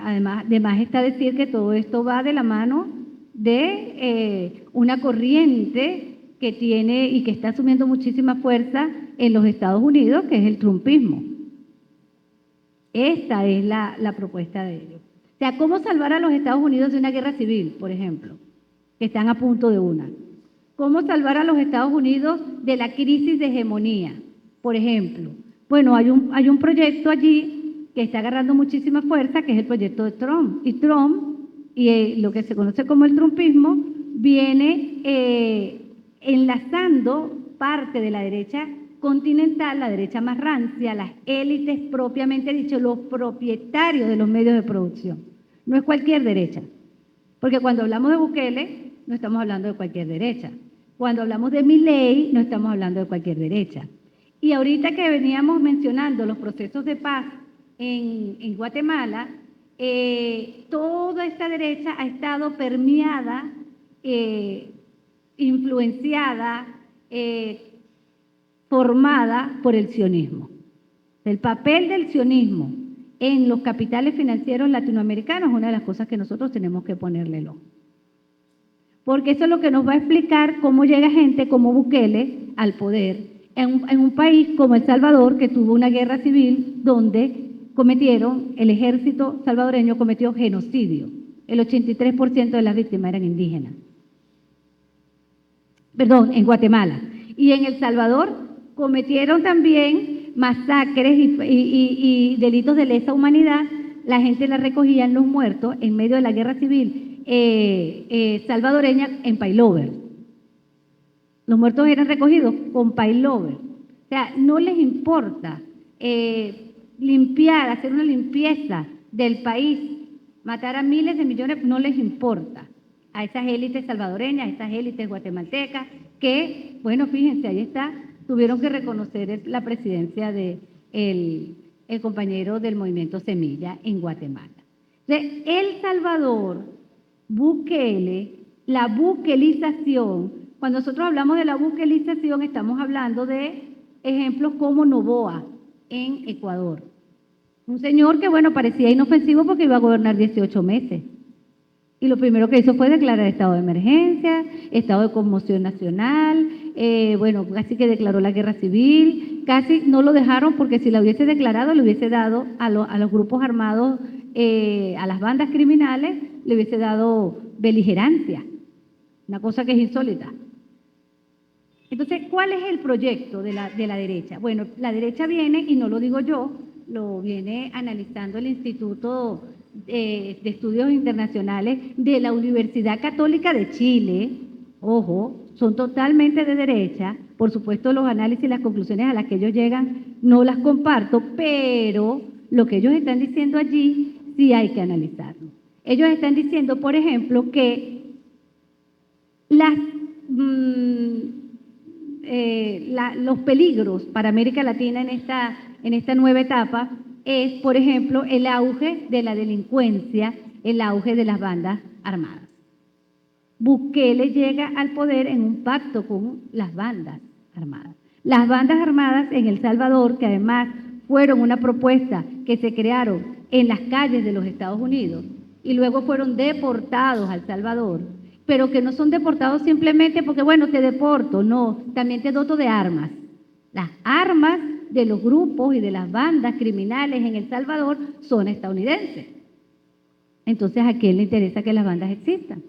además está decir que todo esto va de la mano de una corriente que tiene y que está asumiendo muchísima fuerza en los Estados Unidos, que es el trumpismo. Esta es la propuesta de ellos. O sea, ¿cómo salvar a los Estados Unidos de una guerra civil, por ejemplo, que están a punto de una? ¿Cómo salvar a los Estados Unidos de la crisis de hegemonía, por ejemplo? Bueno, hay un proyecto allí que está agarrando muchísima fuerza, que es el proyecto de Trump. Y Trump, lo que se conoce como el trumpismo, viene enlazando parte de la derecha continental, la derecha más rancia, las élites propiamente dicho, los propietarios de los medios de producción. No es cualquier derecha, porque cuando hablamos de Bukele, no estamos hablando de cualquier derecha. Cuando hablamos de Milei, no estamos hablando de cualquier derecha. Y ahorita que veníamos mencionando los procesos de paz en Guatemala, toda esta derecha ha estado permeada, influenciada, formada por el sionismo. El papel del sionismo en los capitales financieros latinoamericanos es una de las cosas que nosotros tenemos que ponerle el ojo. Porque eso es lo que nos va a explicar cómo llega gente como Bukele al poder en un país como El Salvador, que tuvo una guerra civil donde el ejército salvadoreño cometió genocidio. El 83% de las víctimas eran indígenas. Perdón, en Guatemala. Y en El Salvador cometieron también masacres y delitos de lesa humanidad. La gente la recogía en los muertos en medio de la guerra civil salvadoreña en pailover. Los muertos eran recogidos con pailover. O sea, no les importa limpiar, hacer una limpieza del país, matar a miles de millones, no les importa a esas élites salvadoreñas, a esas élites guatemaltecas, que, bueno, fíjense, ahí está, tuvieron que reconocer la presidencia de el compañero del movimiento Semilla en Guatemala. Entonces, El Salvador, Bukele, la buquelización, cuando nosotros hablamos de la buquelización, estamos hablando de ejemplos como Noboa en Ecuador. Un señor que, bueno, parecía inofensivo porque iba a gobernar 18 meses. Y lo primero que hizo fue declarar estado de emergencia, estado de conmoción nacional, bueno, casi que declaró la guerra civil, casi no lo dejaron porque si la hubiese declarado le hubiese dado a los grupos armados, a las bandas criminales, le hubiese dado beligerancia, una cosa que es insólita. Entonces, ¿cuál es el proyecto de la derecha? Bueno, la derecha viene, y no lo digo yo, lo viene analizando el Instituto de Estudios Internacionales de la Universidad Católica de Chile. Ojo, son totalmente de derecha. Por supuesto, los análisis y las conclusiones a las que ellos llegan no las comparto, pero lo que ellos están diciendo allí sí hay que analizarlo. Ellos están diciendo, por ejemplo, que los peligros para América Latina en esta nueva etapa es, por ejemplo, el auge de la delincuencia, el auge de las bandas armadas. Bukele llega al poder en un pacto con las bandas armadas. Las bandas armadas en El Salvador, que además fueron una propuesta que se crearon en las calles de los Estados Unidos y luego fueron deportados a El Salvador, pero que no son deportados simplemente porque, bueno, te deporto, no, también te doto de armas. Las armas de los grupos y de las bandas criminales en El Salvador son estadounidenses. Entonces, ¿a quién le interesa que las bandas existan?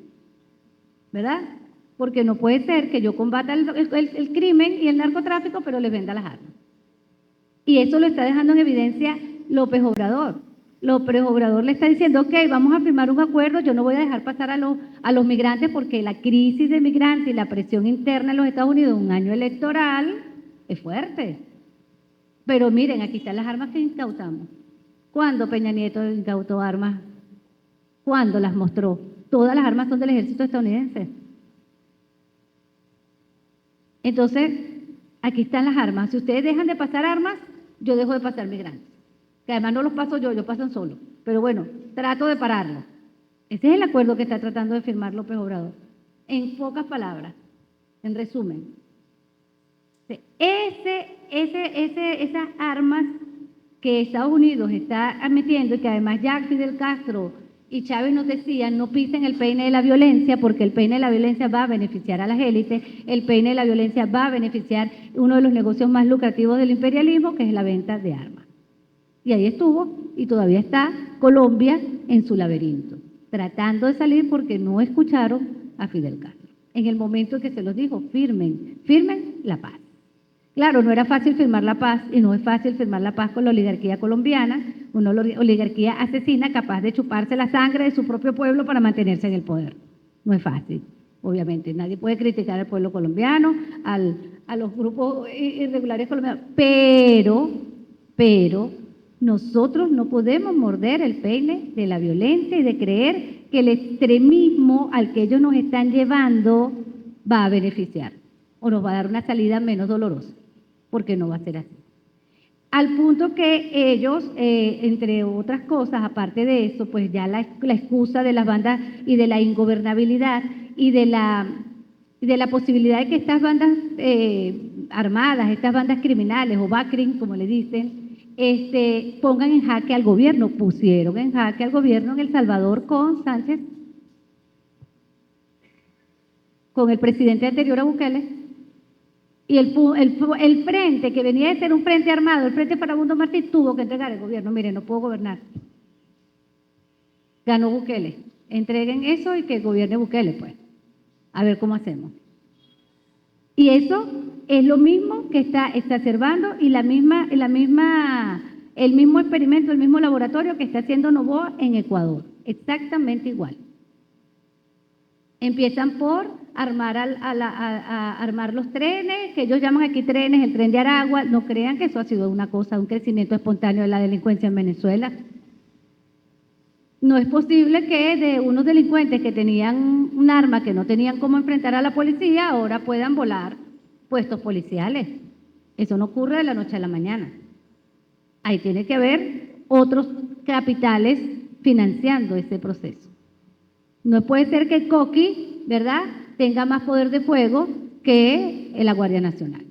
¿Verdad? Porque no puede ser que yo combata el crimen y el narcotráfico, pero les venda las armas. Y eso lo está dejando en evidencia López Obrador. López Obrador le está diciendo, ok, vamos a firmar un acuerdo, yo no voy a dejar pasar a los migrantes porque la crisis de migrantes y la presión interna en los Estados Unidos en un año electoral es fuerte. Pero miren, aquí están las armas que incautamos. ¿Cuándo Peña Nieto incautó armas? ¿Cuándo las mostró? Todas las armas son del ejército estadounidense. Entonces, aquí están las armas. Si ustedes dejan de pasar armas, yo dejo de pasar migrantes. Que además no los paso yo, ellos pasan solos. Pero bueno, trato de pararlo. Ese es el acuerdo que está tratando de firmar López Obrador. En pocas palabras, en resumen. Esas armas que Estados Unidos está admitiendo y que además Jack Fidel Castro y Chávez nos decían, no pisen el peine de la violencia porque el peine de la violencia va a beneficiar a las élites, el peine de la violencia va a beneficiar uno de los negocios más lucrativos del imperialismo, que es la venta de armas. Y ahí estuvo y todavía está Colombia en su laberinto, tratando de salir porque no escucharon a Fidel Castro. En el momento en que se los dijo, firmen la paz. Claro, no era fácil firmar la paz y no es fácil firmar la paz con la oligarquía colombiana, una oligarquía asesina capaz de chuparse la sangre de su propio pueblo para mantenerse en el poder. No es fácil, obviamente. Nadie puede criticar al pueblo colombiano, a los grupos irregulares colombianos, pero nosotros no podemos morder el peine de la violencia y de creer que el extremismo al que ellos nos están llevando va a beneficiar o nos va a dar una salida menos dolorosa, porque no va a ser así. Al punto que ellos, entre otras cosas, aparte de eso, pues ya la excusa de las bandas y de la ingobernabilidad y de la posibilidad de que estas bandas armadas, estas bandas criminales o BACRIM, como le dicen, pongan en jaque al gobierno. Pusieron en jaque al gobierno en El Salvador con Sánchez, con el presidente anterior a Bukele. Y el frente, que venía de ser un frente armado, el Frente Farabundo Martí, tuvo que entregar el gobierno. Mire, no puedo gobernar. Ganó Bukele. Entreguen eso y que gobierne Bukele, pues. A ver cómo hacemos. Y eso es lo mismo que está exacerbando y el mismo experimento, el mismo laboratorio que está haciendo Noboa en Ecuador. Exactamente igual. Empiezan por armar armar los trenes, que ellos llaman aquí trenes, el tren de Aragua. No crean que eso ha sido una cosa, un crecimiento espontáneo de la delincuencia en Venezuela. No es posible que de unos delincuentes que tenían un arma, que no tenían cómo enfrentar a la policía, ahora puedan volar puestos policiales. Eso no ocurre de la noche a la mañana. Ahí tiene que haber otros capitales financiando ese proceso. No puede ser que el Coqui, ¿verdad?, tenga más poder de fuego que la Guardia Nacional.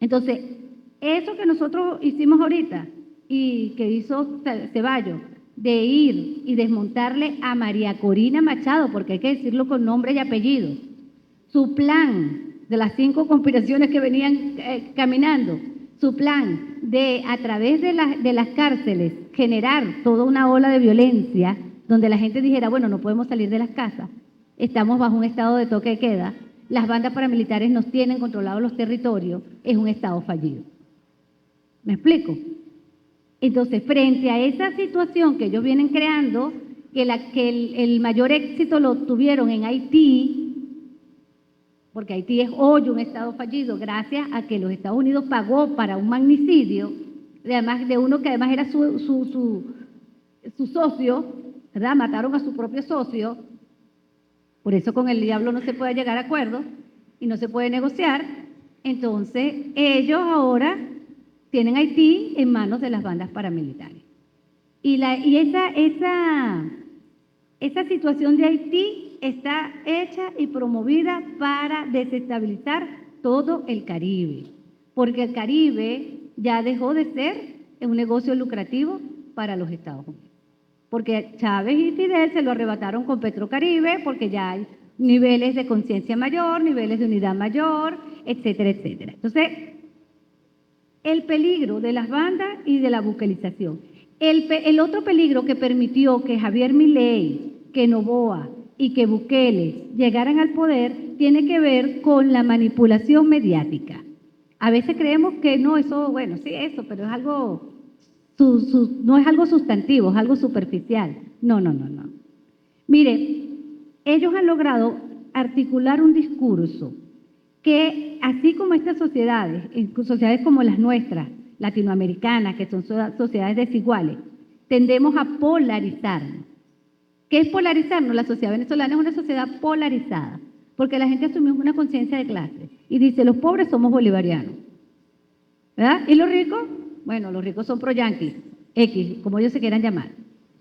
Entonces, eso que nosotros hicimos ahorita y que hizo Ceballos de ir y desmontarle a María Corina Machado, porque hay que decirlo con nombre y apellido, su plan de las 5 conspiraciones que venían caminando, su plan de a través de las cárceles generar toda una ola de violencia donde la gente dijera, bueno, no podemos salir de las casas, estamos bajo un estado de toque de queda, las bandas paramilitares nos tienen controlados los territorios, es un estado fallido. ¿Me explico? Entonces, frente a esa situación que ellos vienen creando, que el mayor éxito lo tuvieron en Haití, porque Haití es hoy un estado fallido gracias a que los Estados Unidos pagó para un magnicidio, además de uno que además era su socio, ¿verdad? Mataron a su propio socio, por eso con el diablo no se puede llegar a acuerdo y no se puede negociar. Entonces, ellos ahora tienen Haití en manos de las bandas paramilitares. Y esa situación de Haití está hecha y promovida para desestabilizar todo el Caribe, porque el Caribe ya dejó de ser un negocio lucrativo para los Estados Unidos. Porque Chávez y Fidel se lo arrebataron con Petrocaribe, porque ya hay niveles de conciencia mayor, niveles de unidad mayor, etcétera, etcétera. Entonces, el peligro de las bandas y de la buquelización. El otro peligro que permitió que Javier Milei, que Noboa y que Bukele llegaran al poder tiene que ver con la manipulación mediática. A veces creemos que no, eso, bueno, sí, eso, pero es algo, no es algo sustantivo, es algo superficial. No. Mire, ellos han logrado articular un discurso que, así como estas sociedades, sociedades como las nuestras, latinoamericanas, que son sociedades desiguales, tendemos a polarizarnos. ¿Qué es polarizarnos? La sociedad venezolana es una sociedad polarizada, porque la gente asumió una conciencia de clase y dice, los pobres somos bolivarianos, ¿verdad? ¿Y los ricos? Bueno, los ricos son pro-yanquis, X, como ellos se quieran llamar,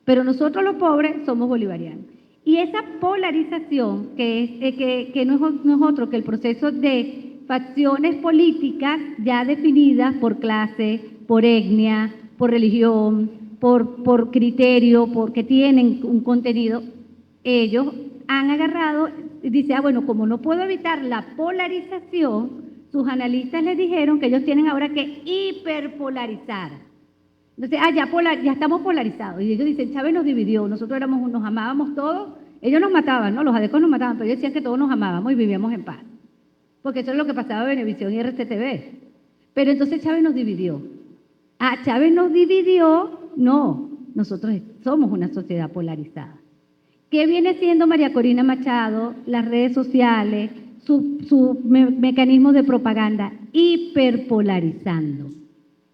pero nosotros los pobres somos bolivarianos. Y esa polarización, que no es otro que el proceso de facciones políticas ya definidas por clase, por etnia, por religión, por criterio, porque tienen un contenido, ellos han agarrado y dicen, bueno, como no puedo evitar la polarización, sus analistas les dijeron que ellos tienen ahora que hiperpolarizar. Entonces, ya estamos polarizados. Y ellos dicen, Chávez nos dividió, nosotros nos amábamos todos, ellos nos mataban, ¿no? Los adecos nos mataban, pero ellos decían que todos nos amábamos y vivíamos en paz. Porque eso es lo que pasaba en Venevisión y RCTV. Pero entonces Chávez nos dividió. Chávez nos dividió, no, nosotros somos una sociedad polarizada. ¿Qué viene siendo María Corina Machado? Las redes sociales, sus mecanismos de propaganda, hiperpolarizando.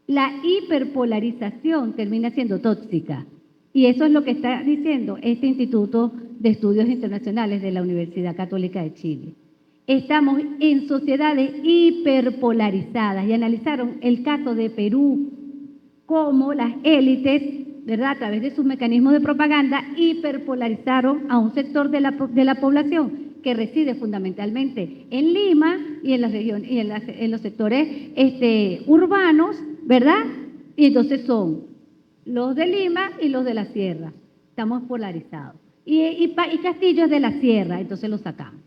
La hiperpolarización termina siendo tóxica. Y eso es lo que está diciendo este Instituto de Estudios Internacionales de la Universidad Católica de Chile. Estamos en sociedades hiperpolarizadas y analizaron el caso de Perú, cómo las élites, ¿verdad?, a través de sus mecanismos de propaganda, hiperpolarizaron a un sector de la población que reside fundamentalmente en Lima y en las regiones y en los sectores urbanos, ¿verdad? Y entonces son los de Lima y los de la sierra. Estamos polarizados. Y Castillo es de la sierra, entonces lo sacamos.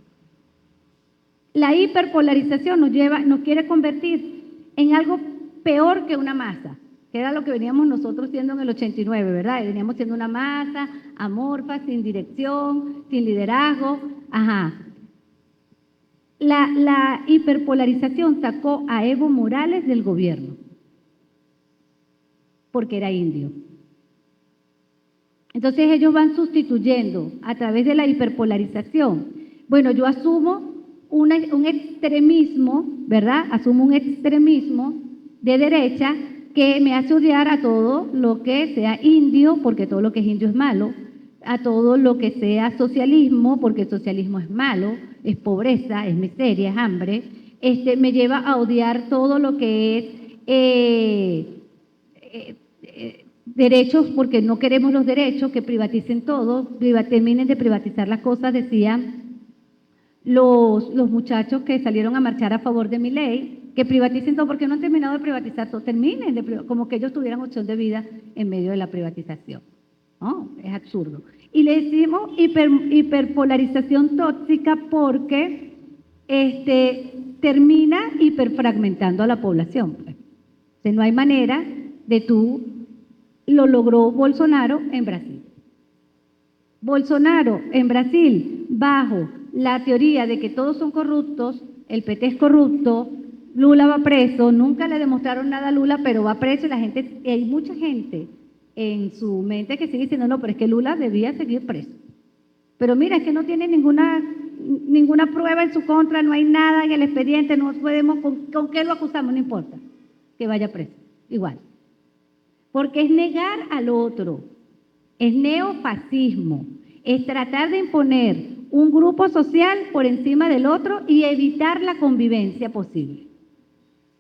La hiperpolarización nos quiere convertir en algo peor que una masa, que era lo que veníamos nosotros siendo en el 89, ¿verdad? Y veníamos siendo una masa amorfa, sin dirección, sin liderazgo. Ajá. La hiperpolarización sacó a Evo Morales del gobierno, porque era indio. Entonces ellos van sustituyendo a través de la hiperpolarización. Bueno, yo asumo un extremismo, ¿verdad? Asumo un extremismo de derecha que me hace odiar a todo lo que sea indio, porque todo lo que es indio es malo, a todo lo que sea socialismo, porque el socialismo es malo, es pobreza, es miseria, es hambre. Me lleva a odiar todo lo que es derechos, porque no queremos los derechos, que privaticen todo, terminen de privatizar las cosas, decían los muchachos que salieron a marchar a favor de mi ley, que privaticen todo, porque no han terminado de privatizar todo, terminen, como que ellos tuvieran opción de vida en medio de la privatización. ¿no? Es absurdo. Y le decimos hiperpolarización tóxica porque termina hiperfragmentando a la población. Pues. O sea, no hay manera de tú, lo logró Bolsonaro en Brasil. Bolsonaro en Brasil, bajo la teoría de que todos son corruptos, el PT es corrupto, Lula va preso, nunca le demostraron nada a Lula, pero va preso y la gente, y hay mucha gente en su mente que sigue diciendo, no, pero es que Lula debía seguir preso. Pero mira, es que no tiene ninguna prueba en su contra, no hay nada en el expediente, no podemos, ¿con qué lo acusamos? No importa, que vaya preso, igual. Porque es negar al otro, es neofascismo, es tratar de imponer un grupo social por encima del otro y evitar la convivencia posible.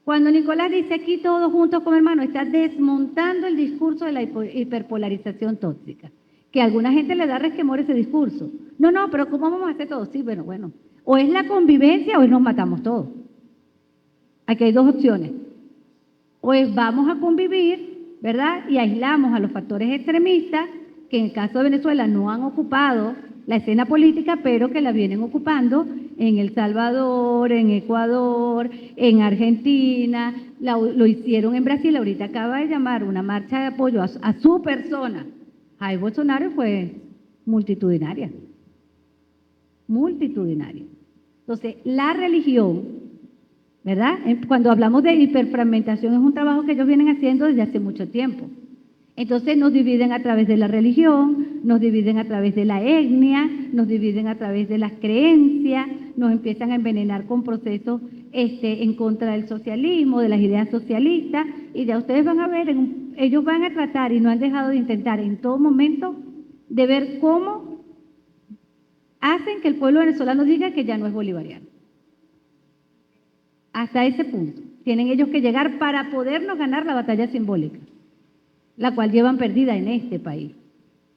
Cuando Nicolás dice aquí todos juntos como hermanos, está desmontando el discurso de la hiperpolarización tóxica, que a alguna gente le da resquemor ese discurso. No, pero ¿cómo vamos a hacer todo? Sí, bueno, o es la convivencia o es nos matamos todos. Aquí hay dos opciones. O es vamos a convivir, ¿verdad? Y aislamos a los factores extremistas, que en el caso de Venezuela no han ocupado la escena política, pero que la vienen ocupando en El Salvador, en Ecuador, en Argentina, lo hicieron en Brasil, ahorita acaba de llamar una marcha de apoyo a su persona. Jair Bolsonaro fue multitudinaria. Entonces, la religión, ¿verdad? Cuando hablamos de hiperfragmentación es un trabajo que ellos vienen haciendo desde hace mucho tiempo. Entonces nos dividen a través de la religión, nos dividen a través de la etnia, nos dividen a través de las creencias, nos empiezan a envenenar con procesos en contra del socialismo, de las ideas socialistas, y ya ustedes van a ver, ellos van a tratar y no han dejado de intentar en todo momento de ver cómo hacen que el pueblo venezolano diga que ya no es bolivariano. Hasta ese punto tienen ellos que llegar para podernos ganar la batalla simbólica, la cual llevan perdida en este país.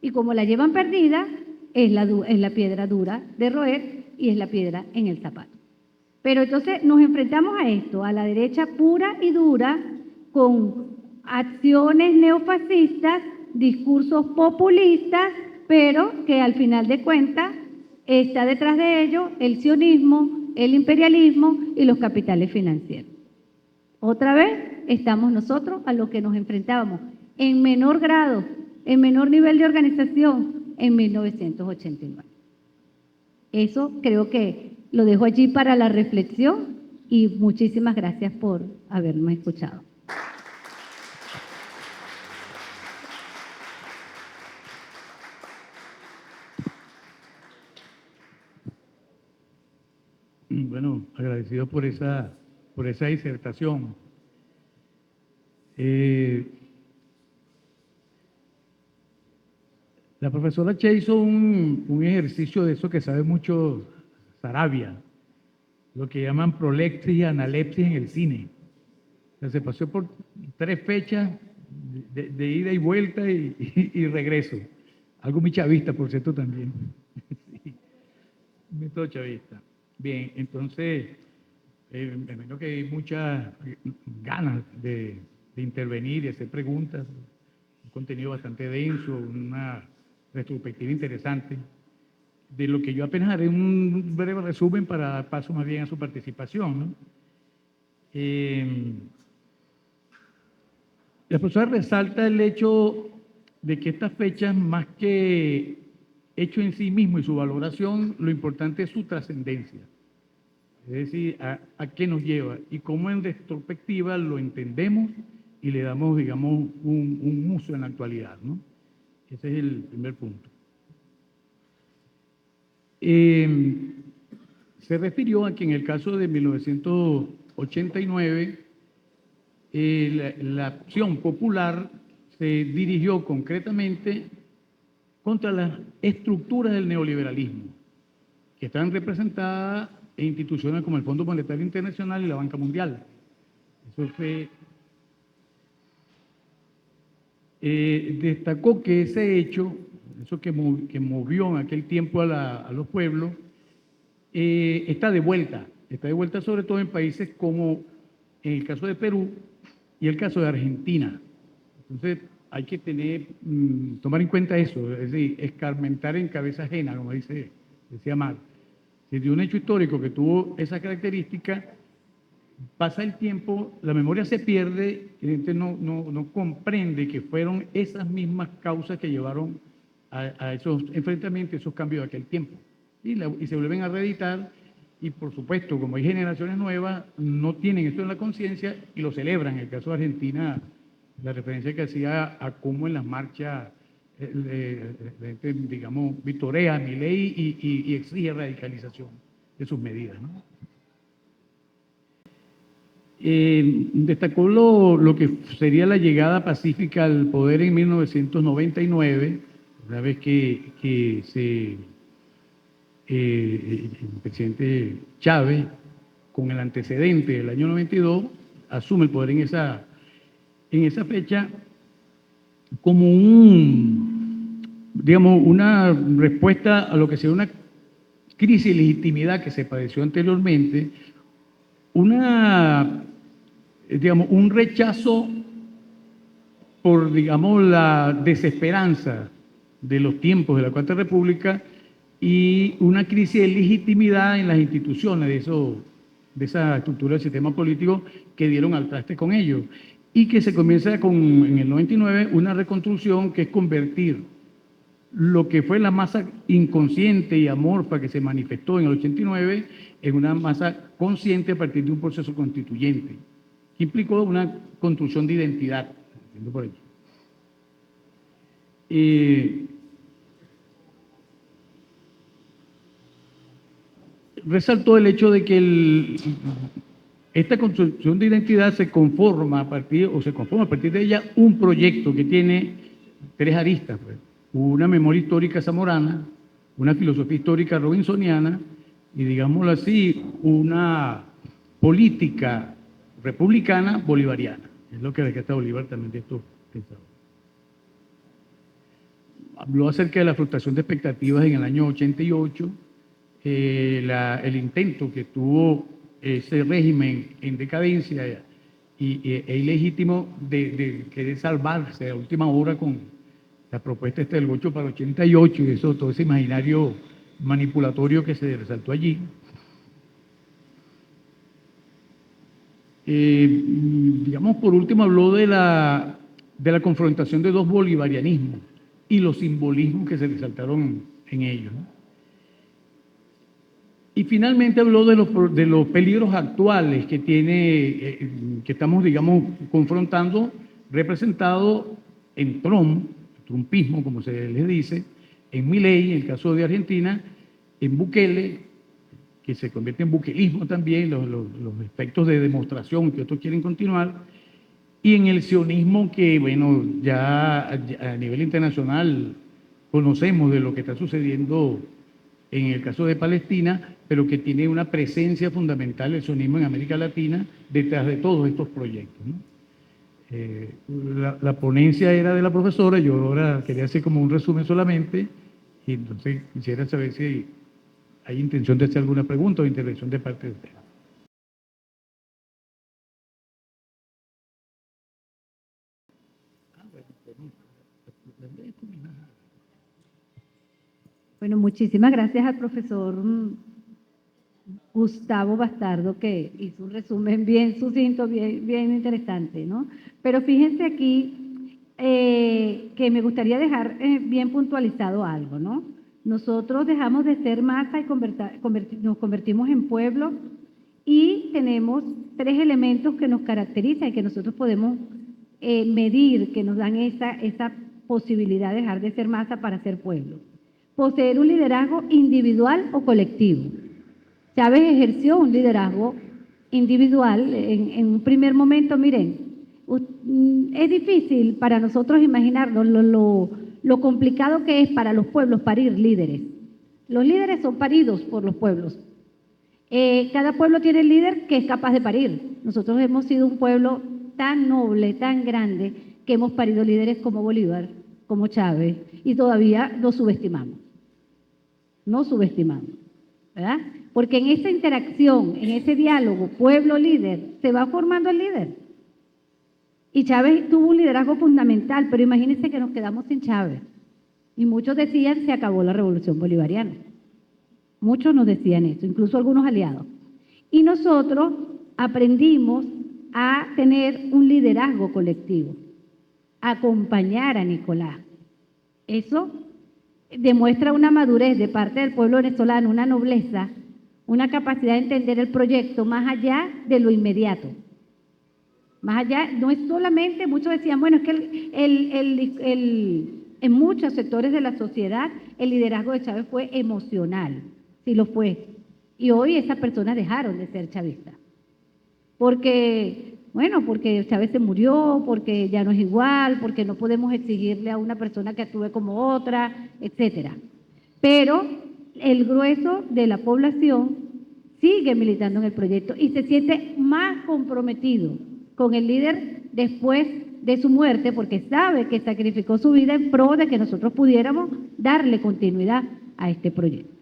Y como la llevan perdida, es la piedra dura de roer y es la piedra en el zapato. Pero entonces nos enfrentamos a esto, a la derecha pura y dura, con acciones neofascistas, discursos populistas, pero que al final de cuentas está detrás de ello el sionismo, el imperialismo y los capitales financieros. Otra vez estamos nosotros a lo que nos enfrentábamos en menor grado, en menor nivel de organización en 1989. Eso creo que lo dejo allí para la reflexión y muchísimas gracias por haberme escuchado. Bueno, agradecido por esa disertación. La profesora Che hizo un ejercicio de eso que sabe mucho Sarabia, lo que llaman prolepsis y analepsis en el cine. O sea, se pasó por 3 fechas de ida y vuelta y regreso. Algo muy chavista, por cierto, también. Sí, método chavista. Bien, entonces, me imagino que hay muchas ganas de intervenir y hacer preguntas. Un contenido bastante denso, una retrospectiva interesante, de lo que yo apenas haré un breve resumen para dar paso más bien a su participación, ¿no? La profesora resalta el hecho de que estas fechas, más que hecho en sí mismo y su valoración, lo importante es su trascendencia. Es decir, a qué nos lleva y cómo en retrospectiva lo entendemos y le damos, digamos, un uso en la actualidad, ¿no? Ese es el primer punto. Se refirió a que en el caso de 1989, la acción popular se dirigió concretamente contra las estructuras del neoliberalismo, que están representadas en instituciones como el Fondo Monetario Internacional y la Banca Mundial. Eso fue... destacó que ese hecho, eso que movió en aquel tiempo a los pueblos, está de vuelta sobre todo en países como en el caso de Perú y el caso de Argentina. Entonces, hay que tomar en cuenta eso, es decir, escarmentar en cabeza ajena, como decía Marx. Si de un hecho histórico que tuvo esa característica, pasa el tiempo, la memoria se pierde, y la gente no comprende que fueron esas mismas causas que llevaron a esos enfrentamientos, esos cambios de aquel tiempo. Y se vuelven a reeditar, y por supuesto, como hay generaciones nuevas, no tienen esto en la conciencia y lo celebran. En el caso de Argentina, la referencia que hacía a cómo en las marchas, la gente, digamos, vitorea a Milei y exige radicalización de sus medidas, ¿no? Destacó lo que sería la llegada pacífica al poder en 1999, una vez que el presidente Chávez, con el antecedente del año 92, asume el poder en esa fecha como digamos, una respuesta a lo que sería una crisis de legitimidad que se padeció anteriormente, digamos, un rechazo por, digamos, la desesperanza de los tiempos de la Cuarta República y una crisis de legitimidad en las instituciones de esa estructura del sistema político que dieron al traste con ellos. Y que se comienza en el 99 una reconstrucción que es convertir lo que fue la masa inconsciente y amorfa que se manifestó en el 89 en una masa consciente a partir de un proceso constituyente, que implicó una construcción de identidad. Por allí. Resaltó el hecho de que esta construcción de identidad se conforma a partir de ella un proyecto que tiene tres aristas, pues. Una memoria histórica zamorana, una filosofía histórica robinsoniana y, digámoslo así, una política republicana bolivariana. Es lo que rescata Bolívar también de estos pensadores. Habló acerca de la frustración de expectativas en el año 88, el intento que tuvo ese régimen en decadencia e ilegítimo de querer salvarse a última hora con la propuesta del 8 para 88 y todo ese imaginario manipulatorio que se resaltó allí. Digamos, por último, habló de la confrontación de dos bolivarianismos y los simbolismos que se resaltaron en ellos, ¿no? Y finalmente habló de los peligros actuales que que estamos, digamos, confrontando, representado en trumpismo, como se les dice, en Milei, en el caso de Argentina, en Bukele, que se convierte en bukelismo también, los efectos de demostración que otros quieren continuar, y en el sionismo que, bueno, ya a nivel internacional conocemos de lo que está sucediendo en el caso de Palestina, pero que tiene una presencia fundamental el sionismo en América Latina detrás de todos estos proyectos, ¿no? La ponencia era de la profesora, yo ahora quería hacer como un resumen solamente, y entonces quisiera saber si hay intención de hacer alguna pregunta o intervención de parte de usted. Bueno, muchísimas gracias al profesor Gustavo Bastardo, que hizo un resumen bien sucinto, bien interesante, ¿no? Pero fíjense aquí que me gustaría dejar bien puntualizado algo, ¿no? Nosotros dejamos de ser masa y nos convertimos en pueblo y tenemos tres elementos que nos caracterizan y que nosotros podemos medir, que nos dan esa posibilidad de dejar de ser masa para ser pueblo. Poseer un liderazgo individual o colectivo. Chávez ejerció un liderazgo individual en un primer momento. Miren, es difícil para nosotros imaginarnos lo complicado que es para los pueblos parir líderes. Los líderes son paridos por los pueblos. Cada pueblo tiene el líder que es capaz de parir. Nosotros hemos sido un pueblo tan noble, tan grande, que hemos parido líderes como Bolívar, como Chávez, y todavía los subestimamos. No subestimamos, ¿verdad? Porque en esa interacción, en ese diálogo pueblo-líder, se va formando el líder. Y Chávez tuvo un liderazgo fundamental, pero imagínense que nos quedamos sin Chávez. Y muchos decían, se acabó la revolución bolivariana. Muchos nos decían eso, incluso algunos aliados. Y nosotros aprendimos a tener un liderazgo colectivo, a acompañar a Nicolás. Eso demuestra una madurez de parte del pueblo venezolano, una nobleza, una capacidad de entender el proyecto más allá de lo inmediato. Más allá, no es solamente, muchos decían, bueno, es que en muchos sectores de la sociedad el liderazgo de Chávez fue emocional, sí lo fue. Y hoy esas personas dejaron de ser chavistas. Porque Chávez se murió, porque ya no es igual, porque no podemos exigirle a una persona que actúe como otra, etcétera. Pero el grueso de la población sigue militando en el proyecto y se siente más comprometido con el líder después de su muerte, porque sabe que sacrificó su vida en pro de que nosotros pudiéramos darle continuidad a este proyecto.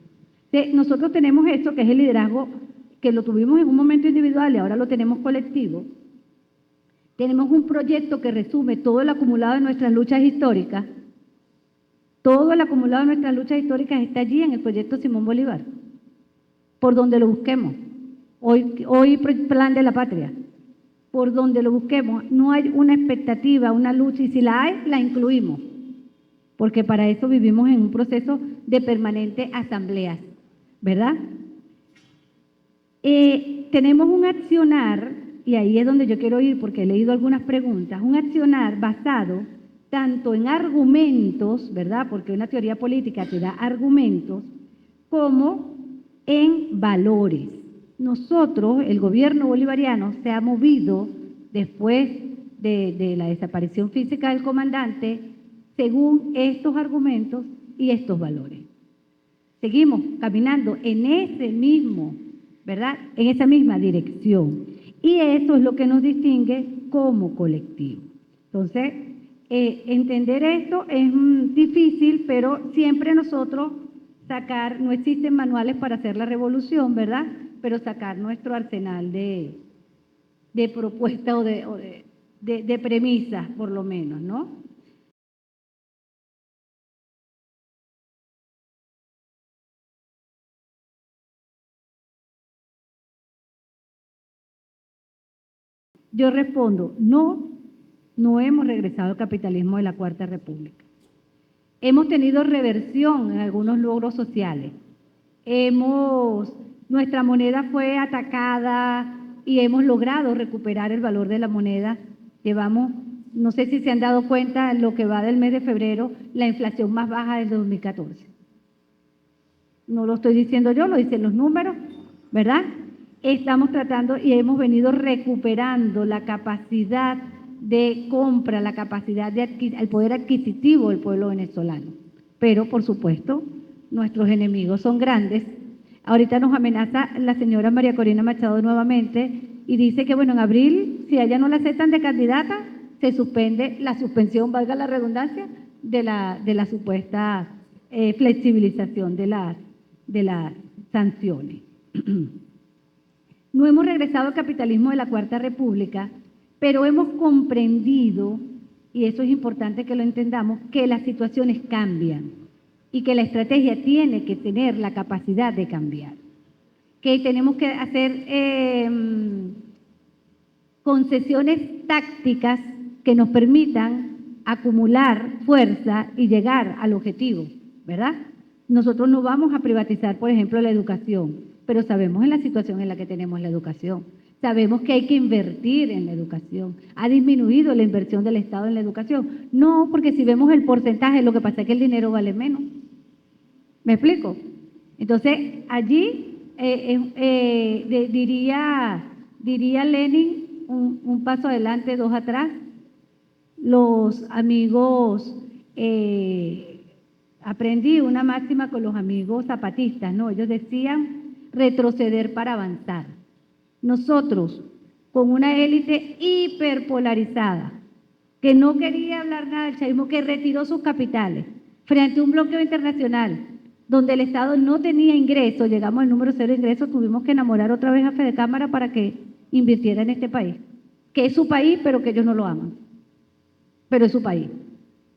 Nosotros tenemos esto, que es el liderazgo, que lo tuvimos en un momento individual y ahora lo tenemos colectivo. Tenemos un proyecto que resume todo el acumulado de nuestras luchas históricas. Todo el acumulado de nuestras luchas históricas está allí en el proyecto Simón Bolívar, por donde lo busquemos. Hoy Plan de la Patria. Por donde lo busquemos, no hay una expectativa, una lucha, y si la hay, la incluimos, porque para eso vivimos en un proceso de permanente asamblea, ¿verdad? Tenemos un accionar, y ahí es donde yo quiero ir porque he leído algunas preguntas, un accionar basado tanto en argumentos, ¿verdad? Porque una teoría política te da argumentos, como en valores. Nosotros, el gobierno bolivariano, se ha movido después de la desaparición física del comandante según estos argumentos y estos valores. Seguimos caminando en ese mismo, ¿verdad? En esa misma dirección. Y eso es lo que nos distingue como colectivo. Entonces, entender esto es difícil, pero siempre nosotros sacar, no existen manuales para hacer la revolución, ¿verdad? Pero sacar nuestro arsenal de propuestas o de premisas, por lo menos, ¿no? Yo respondo, no hemos regresado al capitalismo de la Cuarta República. Hemos tenido reversión en algunos logros sociales. Nuestra moneda fue atacada y hemos logrado recuperar el valor de la moneda. Llevamos, no sé si se han dado cuenta, en lo que va del mes de febrero, la inflación más baja del 2014. No lo estoy diciendo yo, lo dicen los números, ¿verdad? Estamos tratando y hemos venido recuperando la capacidad de compra, la capacidad el poder adquisitivo del pueblo venezolano. Pero, por supuesto, nuestros enemigos son grandes. Ahorita nos amenaza la señora María Corina Machado nuevamente y dice que, bueno, en abril, si a ella no la aceptan de candidata, se suspende la suspensión, valga la redundancia, de la supuesta flexibilización de las sanciones. No hemos regresado al capitalismo de la Cuarta República, pero hemos comprendido, y eso es importante que lo entendamos, que las situaciones cambian y que la estrategia tiene que tener la capacidad de cambiar. Que tenemos que hacer concesiones tácticas que nos permitan acumular fuerza y llegar al objetivo, ¿verdad? Nosotros no vamos a privatizar, por ejemplo, la educación, pero sabemos en la situación en la que tenemos la educación. Sabemos que hay que invertir en la educación. Ha disminuido la inversión del Estado en la educación. No, porque si vemos el porcentaje, lo que pasa es que el dinero vale menos. ¿Me explico? Entonces, allí diría Lenin, un paso adelante, dos atrás. Los amigos, aprendí una máxima con los amigos zapatistas, ¿no? Ellos decían retroceder para avanzar. Nosotros, con una élite hiperpolarizada, que no quería hablar nada del chavismo, que retiró sus capitales frente a un bloqueo internacional, donde el Estado no tenía ingresos, llegamos al número 0 de ingresos, tuvimos que enamorar otra vez a Fede Cámara para que invirtiera en este país, que es su país, pero que ellos no lo aman. pero es su país.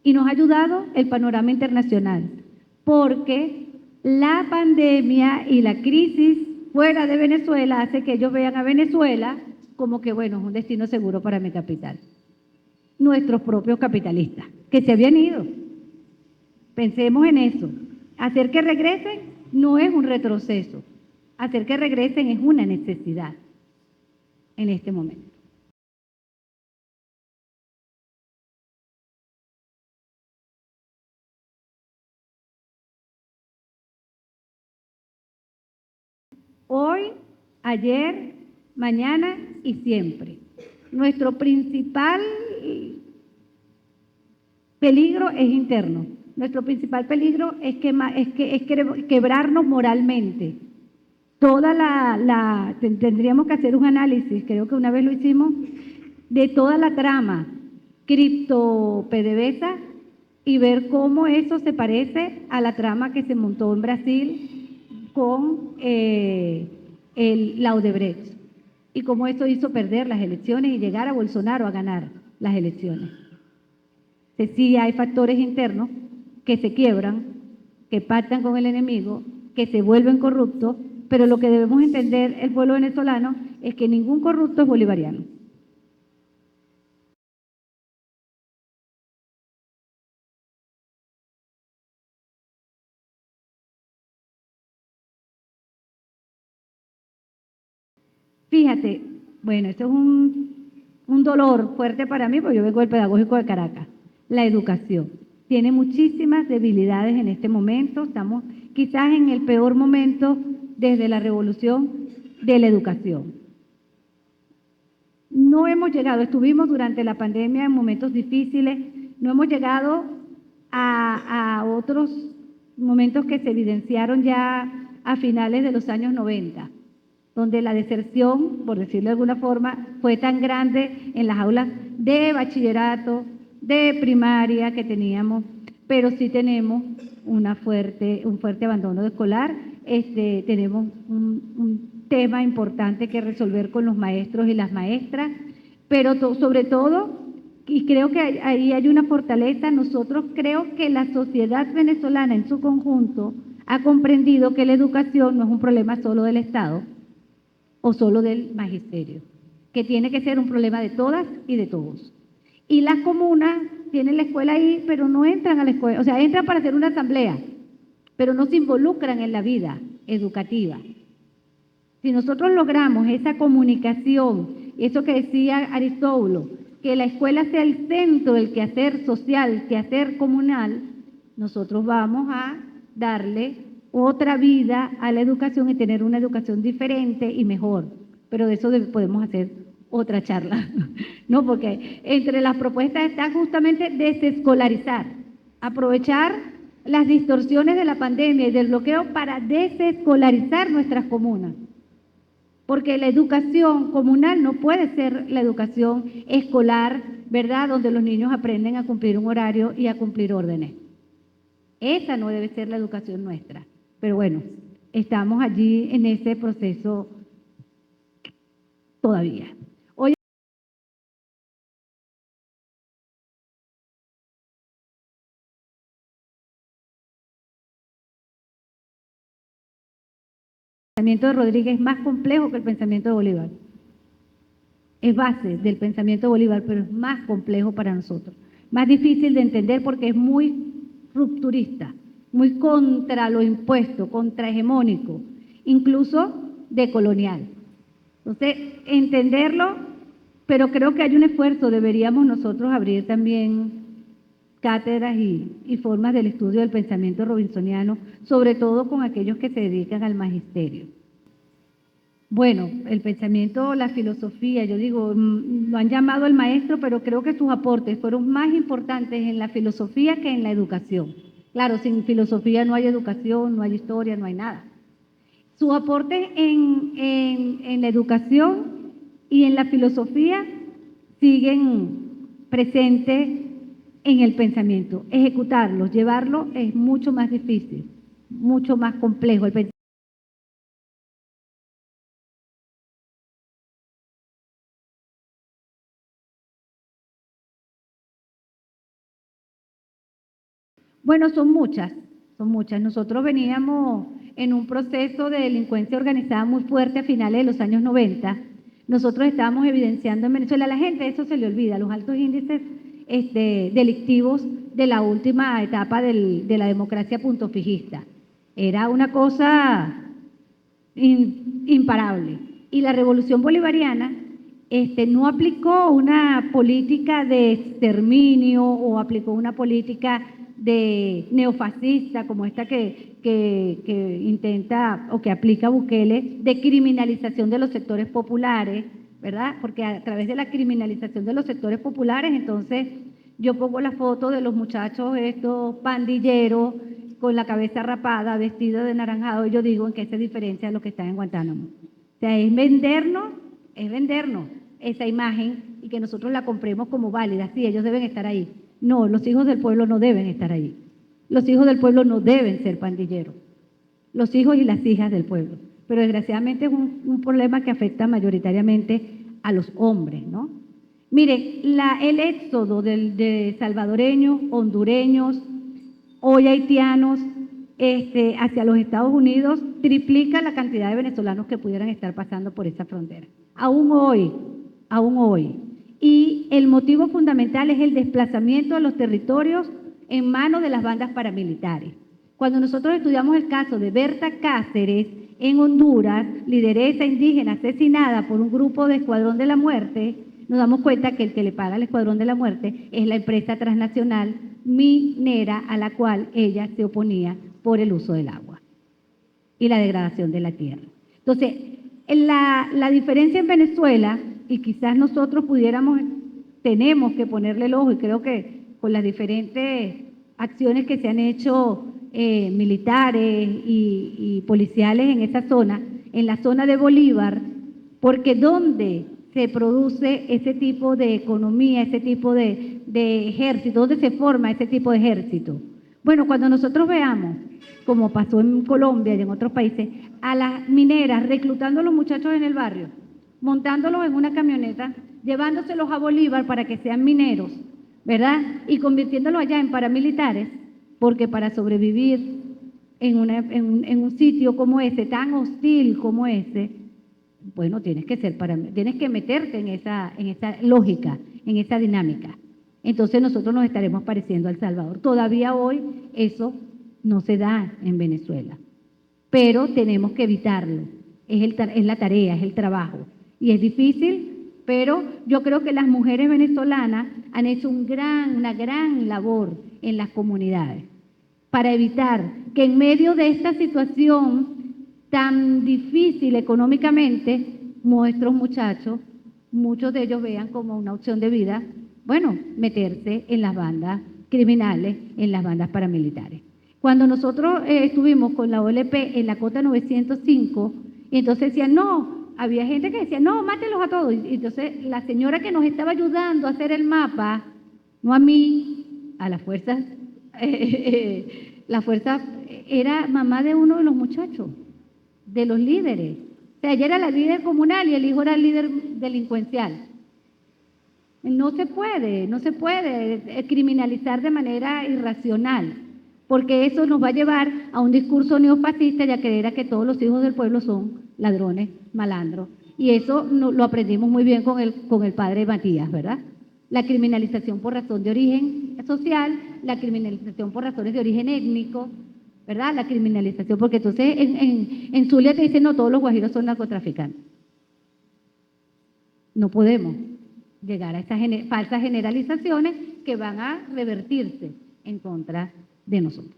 Y nos ha ayudado el panorama internacional, porque la pandemia y la crisis fuera de Venezuela hace que ellos vean a Venezuela como que, bueno, es un destino seguro para mi capital. Nuestros propios capitalistas, que se habían ido. Pensemos en eso. Hacer que regresen no es un retroceso. Hacer que regresen es una necesidad en este momento. Hoy, ayer, mañana y siempre. Nuestro principal peligro es interno. Nuestro principal peligro es quebrarnos moralmente. Tendríamos que hacer un análisis, creo que una vez lo hicimos, de toda la trama cripto PDVSA y ver cómo eso se parece a la trama que se montó en Brasil con la Odebrecht y cómo eso hizo perder las elecciones y llegar a Bolsonaro a ganar las elecciones. Sí hay factores internos que se quiebran, que pactan con el enemigo, que se vuelven corruptos, pero lo que debemos entender el pueblo venezolano es que ningún corrupto es bolivariano. Fíjate, bueno, esto es un dolor fuerte para mí, porque yo vengo del Pedagógico de Caracas. La educación tiene muchísimas debilidades en este momento. Estamos quizás en el peor momento desde la revolución de la educación. No hemos llegado, estuvimos durante la pandemia en momentos difíciles, no hemos llegado a otros momentos que se evidenciaron ya a finales de los años 90, donde la deserción, por decirlo de alguna forma, fue tan grande en las aulas de bachillerato, de primaria que teníamos, pero sí tenemos un fuerte abandono escolar. Tenemos un tema importante que resolver con los maestros y las maestras, pero sobre todo, y creo que ahí hay una fortaleza, nosotros creo que la sociedad venezolana en su conjunto ha comprendido que la educación no es un problema solo del Estado o solo del magisterio, que tiene que ser un problema de todas y de todos. Y las comunas tienen la escuela ahí, pero no entran a la escuela, o sea, entran para hacer una asamblea, pero no se involucran en la vida educativa. Si nosotros logramos esa comunicación, eso que decía Aristóbulo, que la escuela sea el centro del quehacer social, quehacer comunal, nosotros vamos a darle otra vida a la educación y tener una educación diferente y mejor. Pero de eso podemos hacer otra charla, ¿no? Porque entre las propuestas está justamente desescolarizar, aprovechar las distorsiones de la pandemia y del bloqueo para desescolarizar nuestras comunas. Porque la educación comunal no puede ser la educación escolar, ¿verdad?, donde los niños aprenden a cumplir un horario y a cumplir órdenes. Esa no debe ser la educación nuestra. Pero bueno, estamos allí en ese proceso todavía. Hoy el pensamiento de Rodríguez es más complejo que el pensamiento de Bolívar. Es base del pensamiento de Bolívar, pero es más complejo para nosotros. Más difícil de entender porque es muy rupturista, muy contra lo impuesto, contrahegemónico, incluso decolonial. Entonces, entenderlo, pero creo que hay un esfuerzo, deberíamos nosotros abrir también cátedras y formas del estudio del pensamiento robinsoniano, sobre todo con aquellos que se dedican al magisterio. Bueno, el pensamiento, la filosofía, yo digo, lo han llamado el maestro, pero creo que sus aportes fueron más importantes en la filosofía que en la educación. Claro, sin filosofía no hay educación, no hay historia, no hay nada. Sus aportes en la educación y en la filosofía siguen presentes en el pensamiento. Ejecutarlos, llevarlo es mucho más difícil, mucho más complejo. Bueno, son muchas, son muchas. Nosotros veníamos en un proceso de delincuencia organizada muy fuerte a finales de los años 90. Nosotros estábamos evidenciando en Venezuela, a la gente eso se le olvida, los altos índices delictivos de la última etapa de la democracia punto fijista. Era una cosa imparable. Y la revolución bolivariana no aplicó una política de exterminio o aplicó una política de neofascista como esta que intenta o que aplica Bukele, de criminalización de los sectores populares, ¿verdad? Porque a través de la criminalización de los sectores populares, entonces yo pongo la foto de los muchachos estos pandilleros con la cabeza rapada, vestidos de naranjado, y yo digo en qué se diferencia de lo que está en Guantánamo. O sea, es vendernos esa imagen y que nosotros la compremos como válida. Sí, ellos deben estar ahí. No, los hijos del pueblo no deben estar ahí. Los hijos del pueblo no deben ser pandilleros. Los hijos y las hijas del pueblo. Pero desgraciadamente es un problema que afecta mayoritariamente a los hombres, ¿no? Miren, el éxodo de salvadoreños, hondureños, hoy haitianos, hacia los Estados Unidos triplica la cantidad de venezolanos que pudieran estar pasando por esa frontera. Aún hoy. Y el motivo fundamental es el desplazamiento de los territorios en manos de las bandas paramilitares. Cuando nosotros estudiamos el caso de Berta Cáceres en Honduras, lideresa indígena asesinada por un grupo de Escuadrón de la Muerte, nos damos cuenta que el que le paga al Escuadrón de la Muerte es la empresa transnacional minera a la cual ella se oponía por el uso del agua y la degradación de la tierra. Entonces, la diferencia en Venezuela, y quizás nosotros tenemos que ponerle el ojo, y creo que con las diferentes acciones que se han hecho militares y policiales en esa zona, en la zona de Bolívar, porque ¿dónde se produce ese tipo de economía, ese tipo de ejército? ¿Dónde se forma ese tipo de ejército? Bueno, cuando nosotros veamos, como pasó en Colombia y en otros países, a las mineras reclutando a los muchachos en el barrio, montándolos en una camioneta, llevándoselos a Bolívar para que sean mineros, ¿verdad? Y convirtiéndolos allá en paramilitares, porque para sobrevivir en un sitio como ese, tan hostil como ese, bueno, tienes que meterte en esa lógica, en esa dinámica. Entonces nosotros nos estaremos pareciendo a El Salvador. Todavía hoy eso no se da en Venezuela, pero tenemos que evitarlo. Es la tarea, es el trabajo. Y es difícil, pero yo creo que las mujeres venezolanas han hecho una gran labor en las comunidades para evitar que en medio de esta situación tan difícil económicamente, nuestros muchachos, muchos de ellos vean como una opción de vida, bueno, meterse en las bandas criminales, en las bandas paramilitares. Cuando nosotros estuvimos con la OLP en la Cota 905, y entonces decían, no, había gente que decía, no, mátenlos a todos. Y entonces la señora que nos estaba ayudando a hacer el mapa, no a mí, a las fuerzas, la fuerza era mamá de uno de los muchachos, de los líderes. O sea, ella era la líder comunal y el hijo era el líder delincuencial. No se puede criminalizar de manera irracional, porque eso nos va a llevar a un discurso neofascista y a creer a que todos los hijos del pueblo son ladrones, malandros. Y eso lo aprendimos muy bien con el padre Matías, ¿verdad? La criminalización por razón de origen social, la criminalización por razones de origen étnico, ¿verdad? La criminalización, porque entonces en Zulia te dicen, no, todos los guajiros son narcotraficantes. No podemos llegar a esas falsas generalizaciones que van a revertirse en contra de nosotros.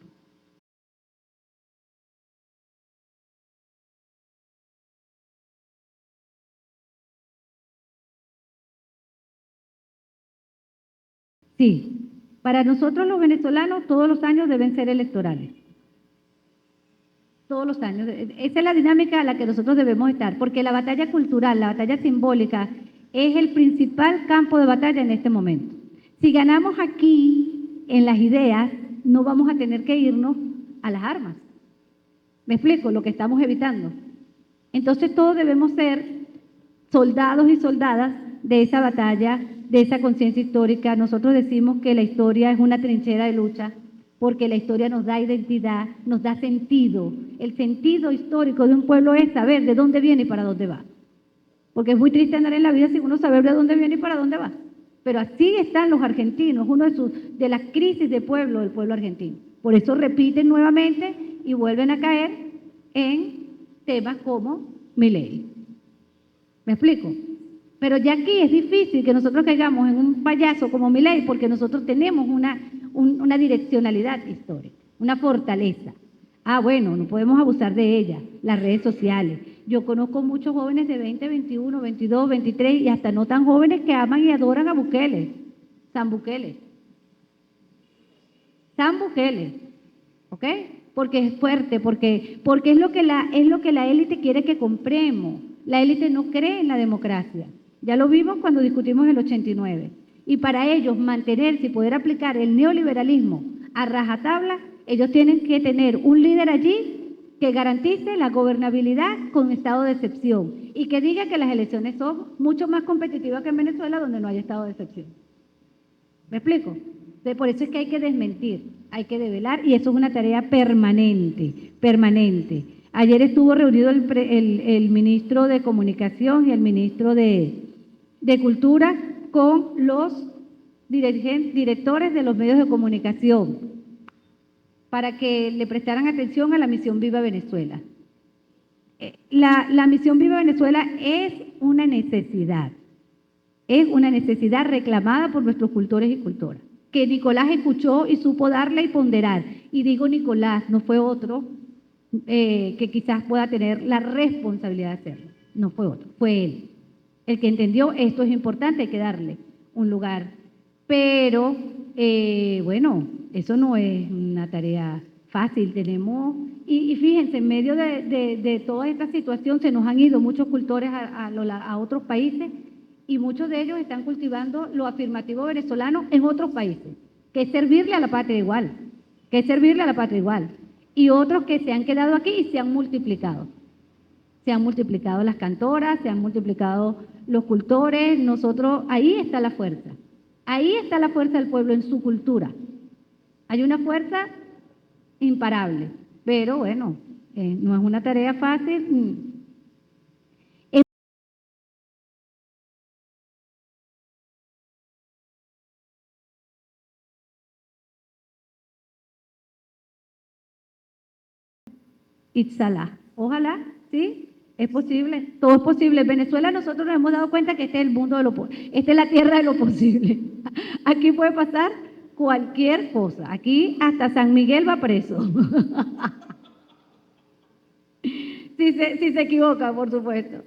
Sí, para nosotros los venezolanos todos los años deben ser electorales. Todos los años. Esa es la dinámica a la que nosotros debemos estar, porque la batalla cultural, la batalla simbólica, es el principal campo de batalla en este momento. Si ganamos aquí, en las ideas, no vamos a tener que irnos a las armas. ¿Me explico? Lo que estamos evitando. Entonces todos debemos ser soldados y soldadas de esa batalla, de esa conciencia histórica. Nosotros decimos que la historia es una trinchera de lucha, porque la historia nos da identidad, nos da sentido. El sentido histórico de un pueblo es saber de dónde viene y para dónde va. Porque es muy triste andar en la vida sin uno saber de dónde viene y para dónde va. Pero así están los argentinos, uno de las crisis de pueblo del pueblo argentino. Por eso repiten nuevamente y vuelven a caer en temas como Milei. ¿Me explico? Pero ya aquí es difícil que nosotros caigamos en un payaso como Milei porque nosotros tenemos una direccionalidad histórica, una fortaleza. Ah, bueno, no podemos abusar de ella, las redes sociales. Yo conozco muchos jóvenes de 20, 21, 22, 23 y hasta no tan jóvenes que aman y adoran a Bukele, San Bukele. San Bukele, ¿ok? Porque es fuerte, porque es lo que la élite quiere que compremos. La élite no cree en la democracia. Ya lo vimos cuando discutimos el 89. Y para ellos mantenerse y poder aplicar el neoliberalismo a rajatabla, ellos tienen que tener un líder allí que garantice la gobernabilidad con estado de excepción y que diga que las elecciones son mucho más competitivas que en Venezuela, donde no hay estado de excepción. ¿Me explico? Por eso es que hay que desmentir, hay que develar, y eso es una tarea permanente, permanente. Ayer estuvo reunido el ministro de Comunicación y el ministro de Cultura con los directores de los medios de comunicación para que le prestaran atención a la misión Viva Venezuela. La misión Viva Venezuela es una necesidad reclamada por nuestros cultores y cultoras, que Nicolás escuchó y supo darle y ponderar. Y digo Nicolás, no fue otro que quizás pueda tener la responsabilidad de hacerlo, no fue otro, fue él. El que entendió esto es importante, hay que darle un lugar. Pero, bueno, eso no es una tarea fácil. Tenemos, y fíjense, en medio de toda esta situación se nos han ido muchos cultores a otros países y muchos de ellos están cultivando lo afirmativo venezolano en otros países, que es servirle a la patria igual, Y otros que se han quedado aquí y se han multiplicado. Se han multiplicado las cantoras, se han multiplicado los cultores. Nosotros, ahí está la fuerza del pueblo en su cultura. Hay una fuerza imparable, pero bueno, no es una tarea fácil. Itzalá. Ojalá, sí, es posible, todo es posible. En Venezuela nosotros nos hemos dado cuenta que este es el mundo esta es la tierra de lo posible. Aquí puede pasar cualquier cosa. Aquí hasta San Miguel va preso. Si se equivoca, por supuesto.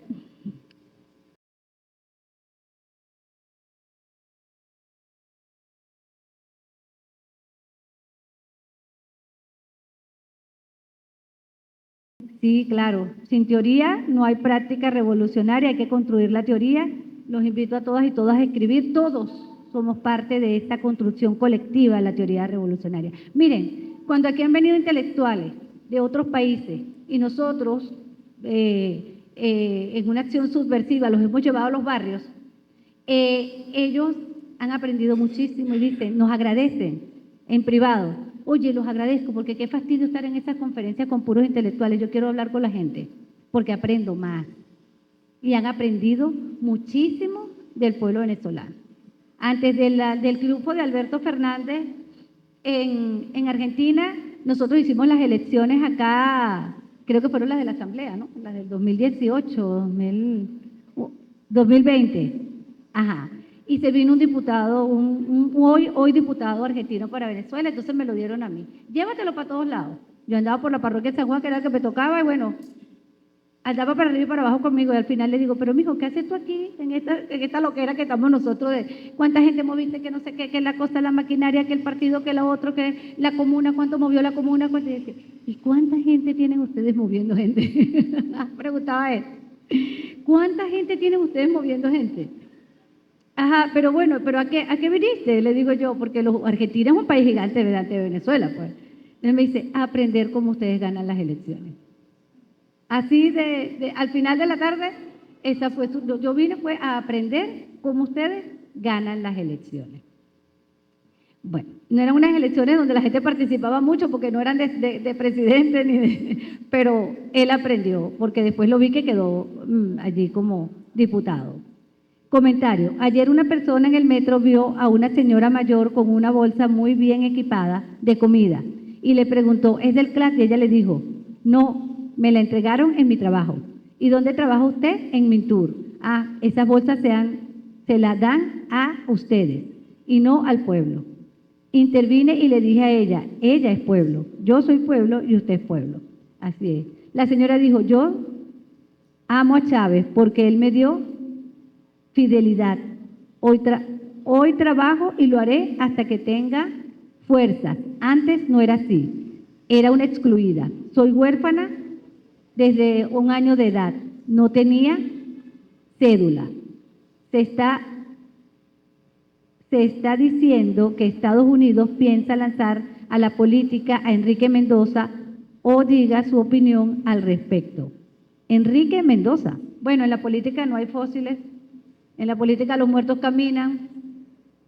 Sí, claro. Sin teoría no hay práctica revolucionaria, hay que construir la teoría. Los invito a todas y todas a escribir. Todos somos parte de esta construcción colectiva de la teoría revolucionaria. Miren, cuando aquí han venido intelectuales de otros países y nosotros en una acción subversiva los hemos llevado a los barrios, ellos han aprendido muchísimo y dicen, nos agradecen en privado. Oye, los agradezco porque qué fastidio estar en esas conferencias con puros intelectuales. Yo quiero hablar con la gente porque aprendo más. Y han aprendido muchísimo del pueblo venezolano. Antes del grupo de Alberto Fernández en Argentina, nosotros hicimos las elecciones acá, creo que fueron las de la Asamblea, ¿no? Las del 2018, 2020. Ajá. Y se vino un diputado, hoy diputado argentino para Venezuela, entonces me lo dieron a mí. Llévatelo para todos lados. Yo andaba por la parroquia de San Juan, que era la que me tocaba, y bueno, andaba para arriba y para abajo conmigo, y al final le digo, pero mijo, ¿qué haces tú aquí, en esta loquera que estamos nosotros de cuánta gente moviste, que no sé qué, que la cosa, la maquinaria, que el partido, que la otro, que la comuna, cuánto movió la comuna? ¿Y cuánta gente tienen ustedes moviendo gente? Preguntaba él. ¿Cuánta gente tienen ustedes moviendo gente? Ajá, pero bueno, ¿pero a qué viniste? Le digo yo, porque Argentina es un país gigante delante de Venezuela, pues. Él me dice, a aprender cómo ustedes ganan las elecciones. Así al final de la tarde, yo vine fue a aprender cómo ustedes ganan las elecciones. Bueno, no eran unas elecciones donde la gente participaba mucho porque no eran de presidente, pero él aprendió, porque después lo vi que quedó allí como diputado. Comentario. Ayer una persona en el metro vio a una señora mayor con una bolsa muy bien equipada de comida y le preguntó, ¿es del CLAS? Y ella le dijo, no, me la entregaron en mi trabajo. ¿Y dónde trabaja usted? En Mintur. Ah, esas bolsas se las dan a ustedes y no al pueblo. Intervine y le dije a ella es pueblo, yo soy pueblo y usted es pueblo. Así es. La señora dijo, yo amo a Chávez porque él me dio fidelidad. Hoy trabajo y lo haré hasta que tenga fuerzas. Antes no era así, era una excluida. Soy huérfana desde 1 año de edad, no tenía cédula. Se está diciendo que Estados Unidos piensa lanzar a la política a Enrique Mendoza o diga su opinión al respecto. Enrique Mendoza. Bueno, en la política no hay fósiles, en la política los muertos caminan,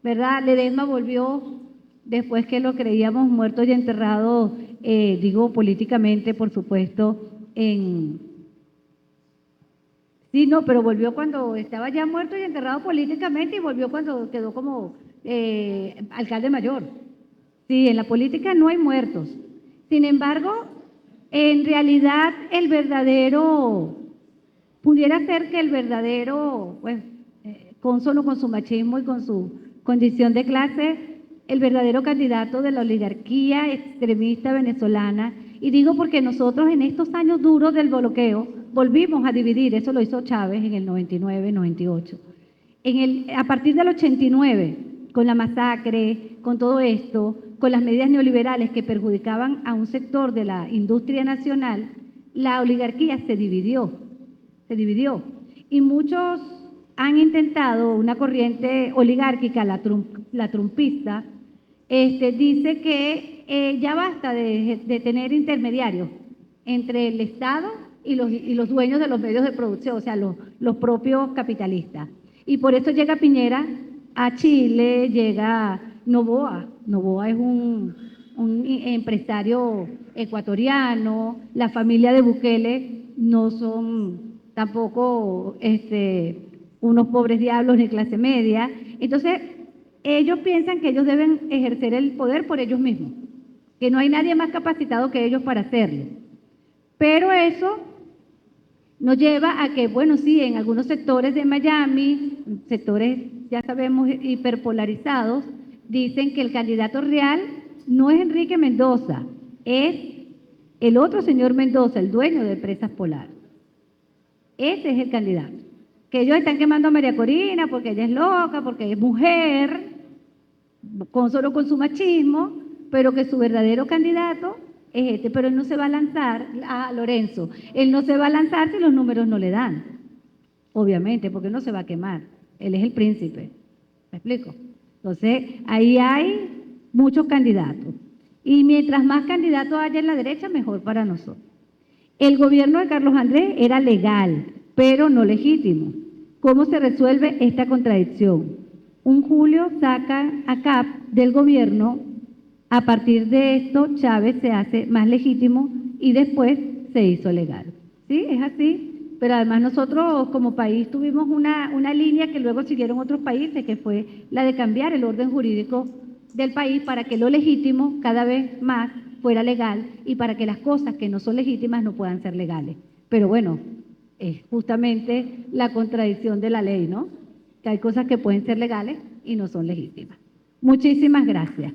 ¿verdad? Ledesma volvió después que lo creíamos muerto y enterrado, digo políticamente, por supuesto, Sí, no, pero volvió cuando estaba ya muerto y enterrado políticamente y volvió cuando quedó como alcalde mayor. Sí, en la política no hay muertos. Sin embargo, en realidad pudiera ser que el verdadero, bueno, consono con su machismo y con su condición de clase, el verdadero candidato de la oligarquía extremista venezolana, y digo porque nosotros en estos años duros del bloqueo volvimos a dividir, eso lo hizo Chávez en el 99, 98. A partir del 89, con la masacre, con todo esto, con las medidas neoliberales que perjudicaban a un sector de la industria nacional, la oligarquía se dividió. Y muchos han intentado, una corriente oligárquica, la trumpista, dice que ya basta de tener intermediarios entre el Estado y los dueños de los medios de producción, o sea, los propios capitalistas. Y por eso llega Piñera a Chile, llega Noboa. Noboa es un empresario ecuatoriano, la familia de Bukele no son tampoco unos pobres diablos ni clase media. Entonces, ellos piensan que ellos deben ejercer el poder por ellos mismos, que no hay nadie más capacitado que ellos para hacerlo. Pero eso nos lleva a que, bueno, sí, en algunos sectores de Miami, sectores, ya sabemos, hiperpolarizados, dicen que el candidato real no es Enrique Mendoza, es el otro señor Mendoza, el dueño de Presas Polar. Ese es el candidato. Que ellos están quemando a María Corina porque ella es loca, porque es mujer, solo con su machismo, pero que su verdadero candidato es pero él no se va a lanzar, Lorenzo, él no se va a lanzar si los números no le dan, obviamente, porque no se va a quemar, él es el príncipe, ¿me explico? Entonces, ahí hay muchos candidatos, y mientras más candidatos haya en la derecha, mejor para nosotros. El gobierno de Carlos Andrés era legal, pero no legítimo. ¿Cómo se resuelve esta contradicción? Un Julio saca a CAP del gobierno. A partir de esto, Chávez se hace más legítimo y después se hizo legal. ¿Sí? Es así. Pero además nosotros como país tuvimos una línea que luego siguieron otros países, que fue la de cambiar el orden jurídico del país para que lo legítimo cada vez más fuera legal y para que las cosas que no son legítimas no puedan ser legales. Pero bueno, es justamente la contradicción de la ley, ¿no? Que hay cosas que pueden ser legales y no son legítimas. Muchísimas gracias.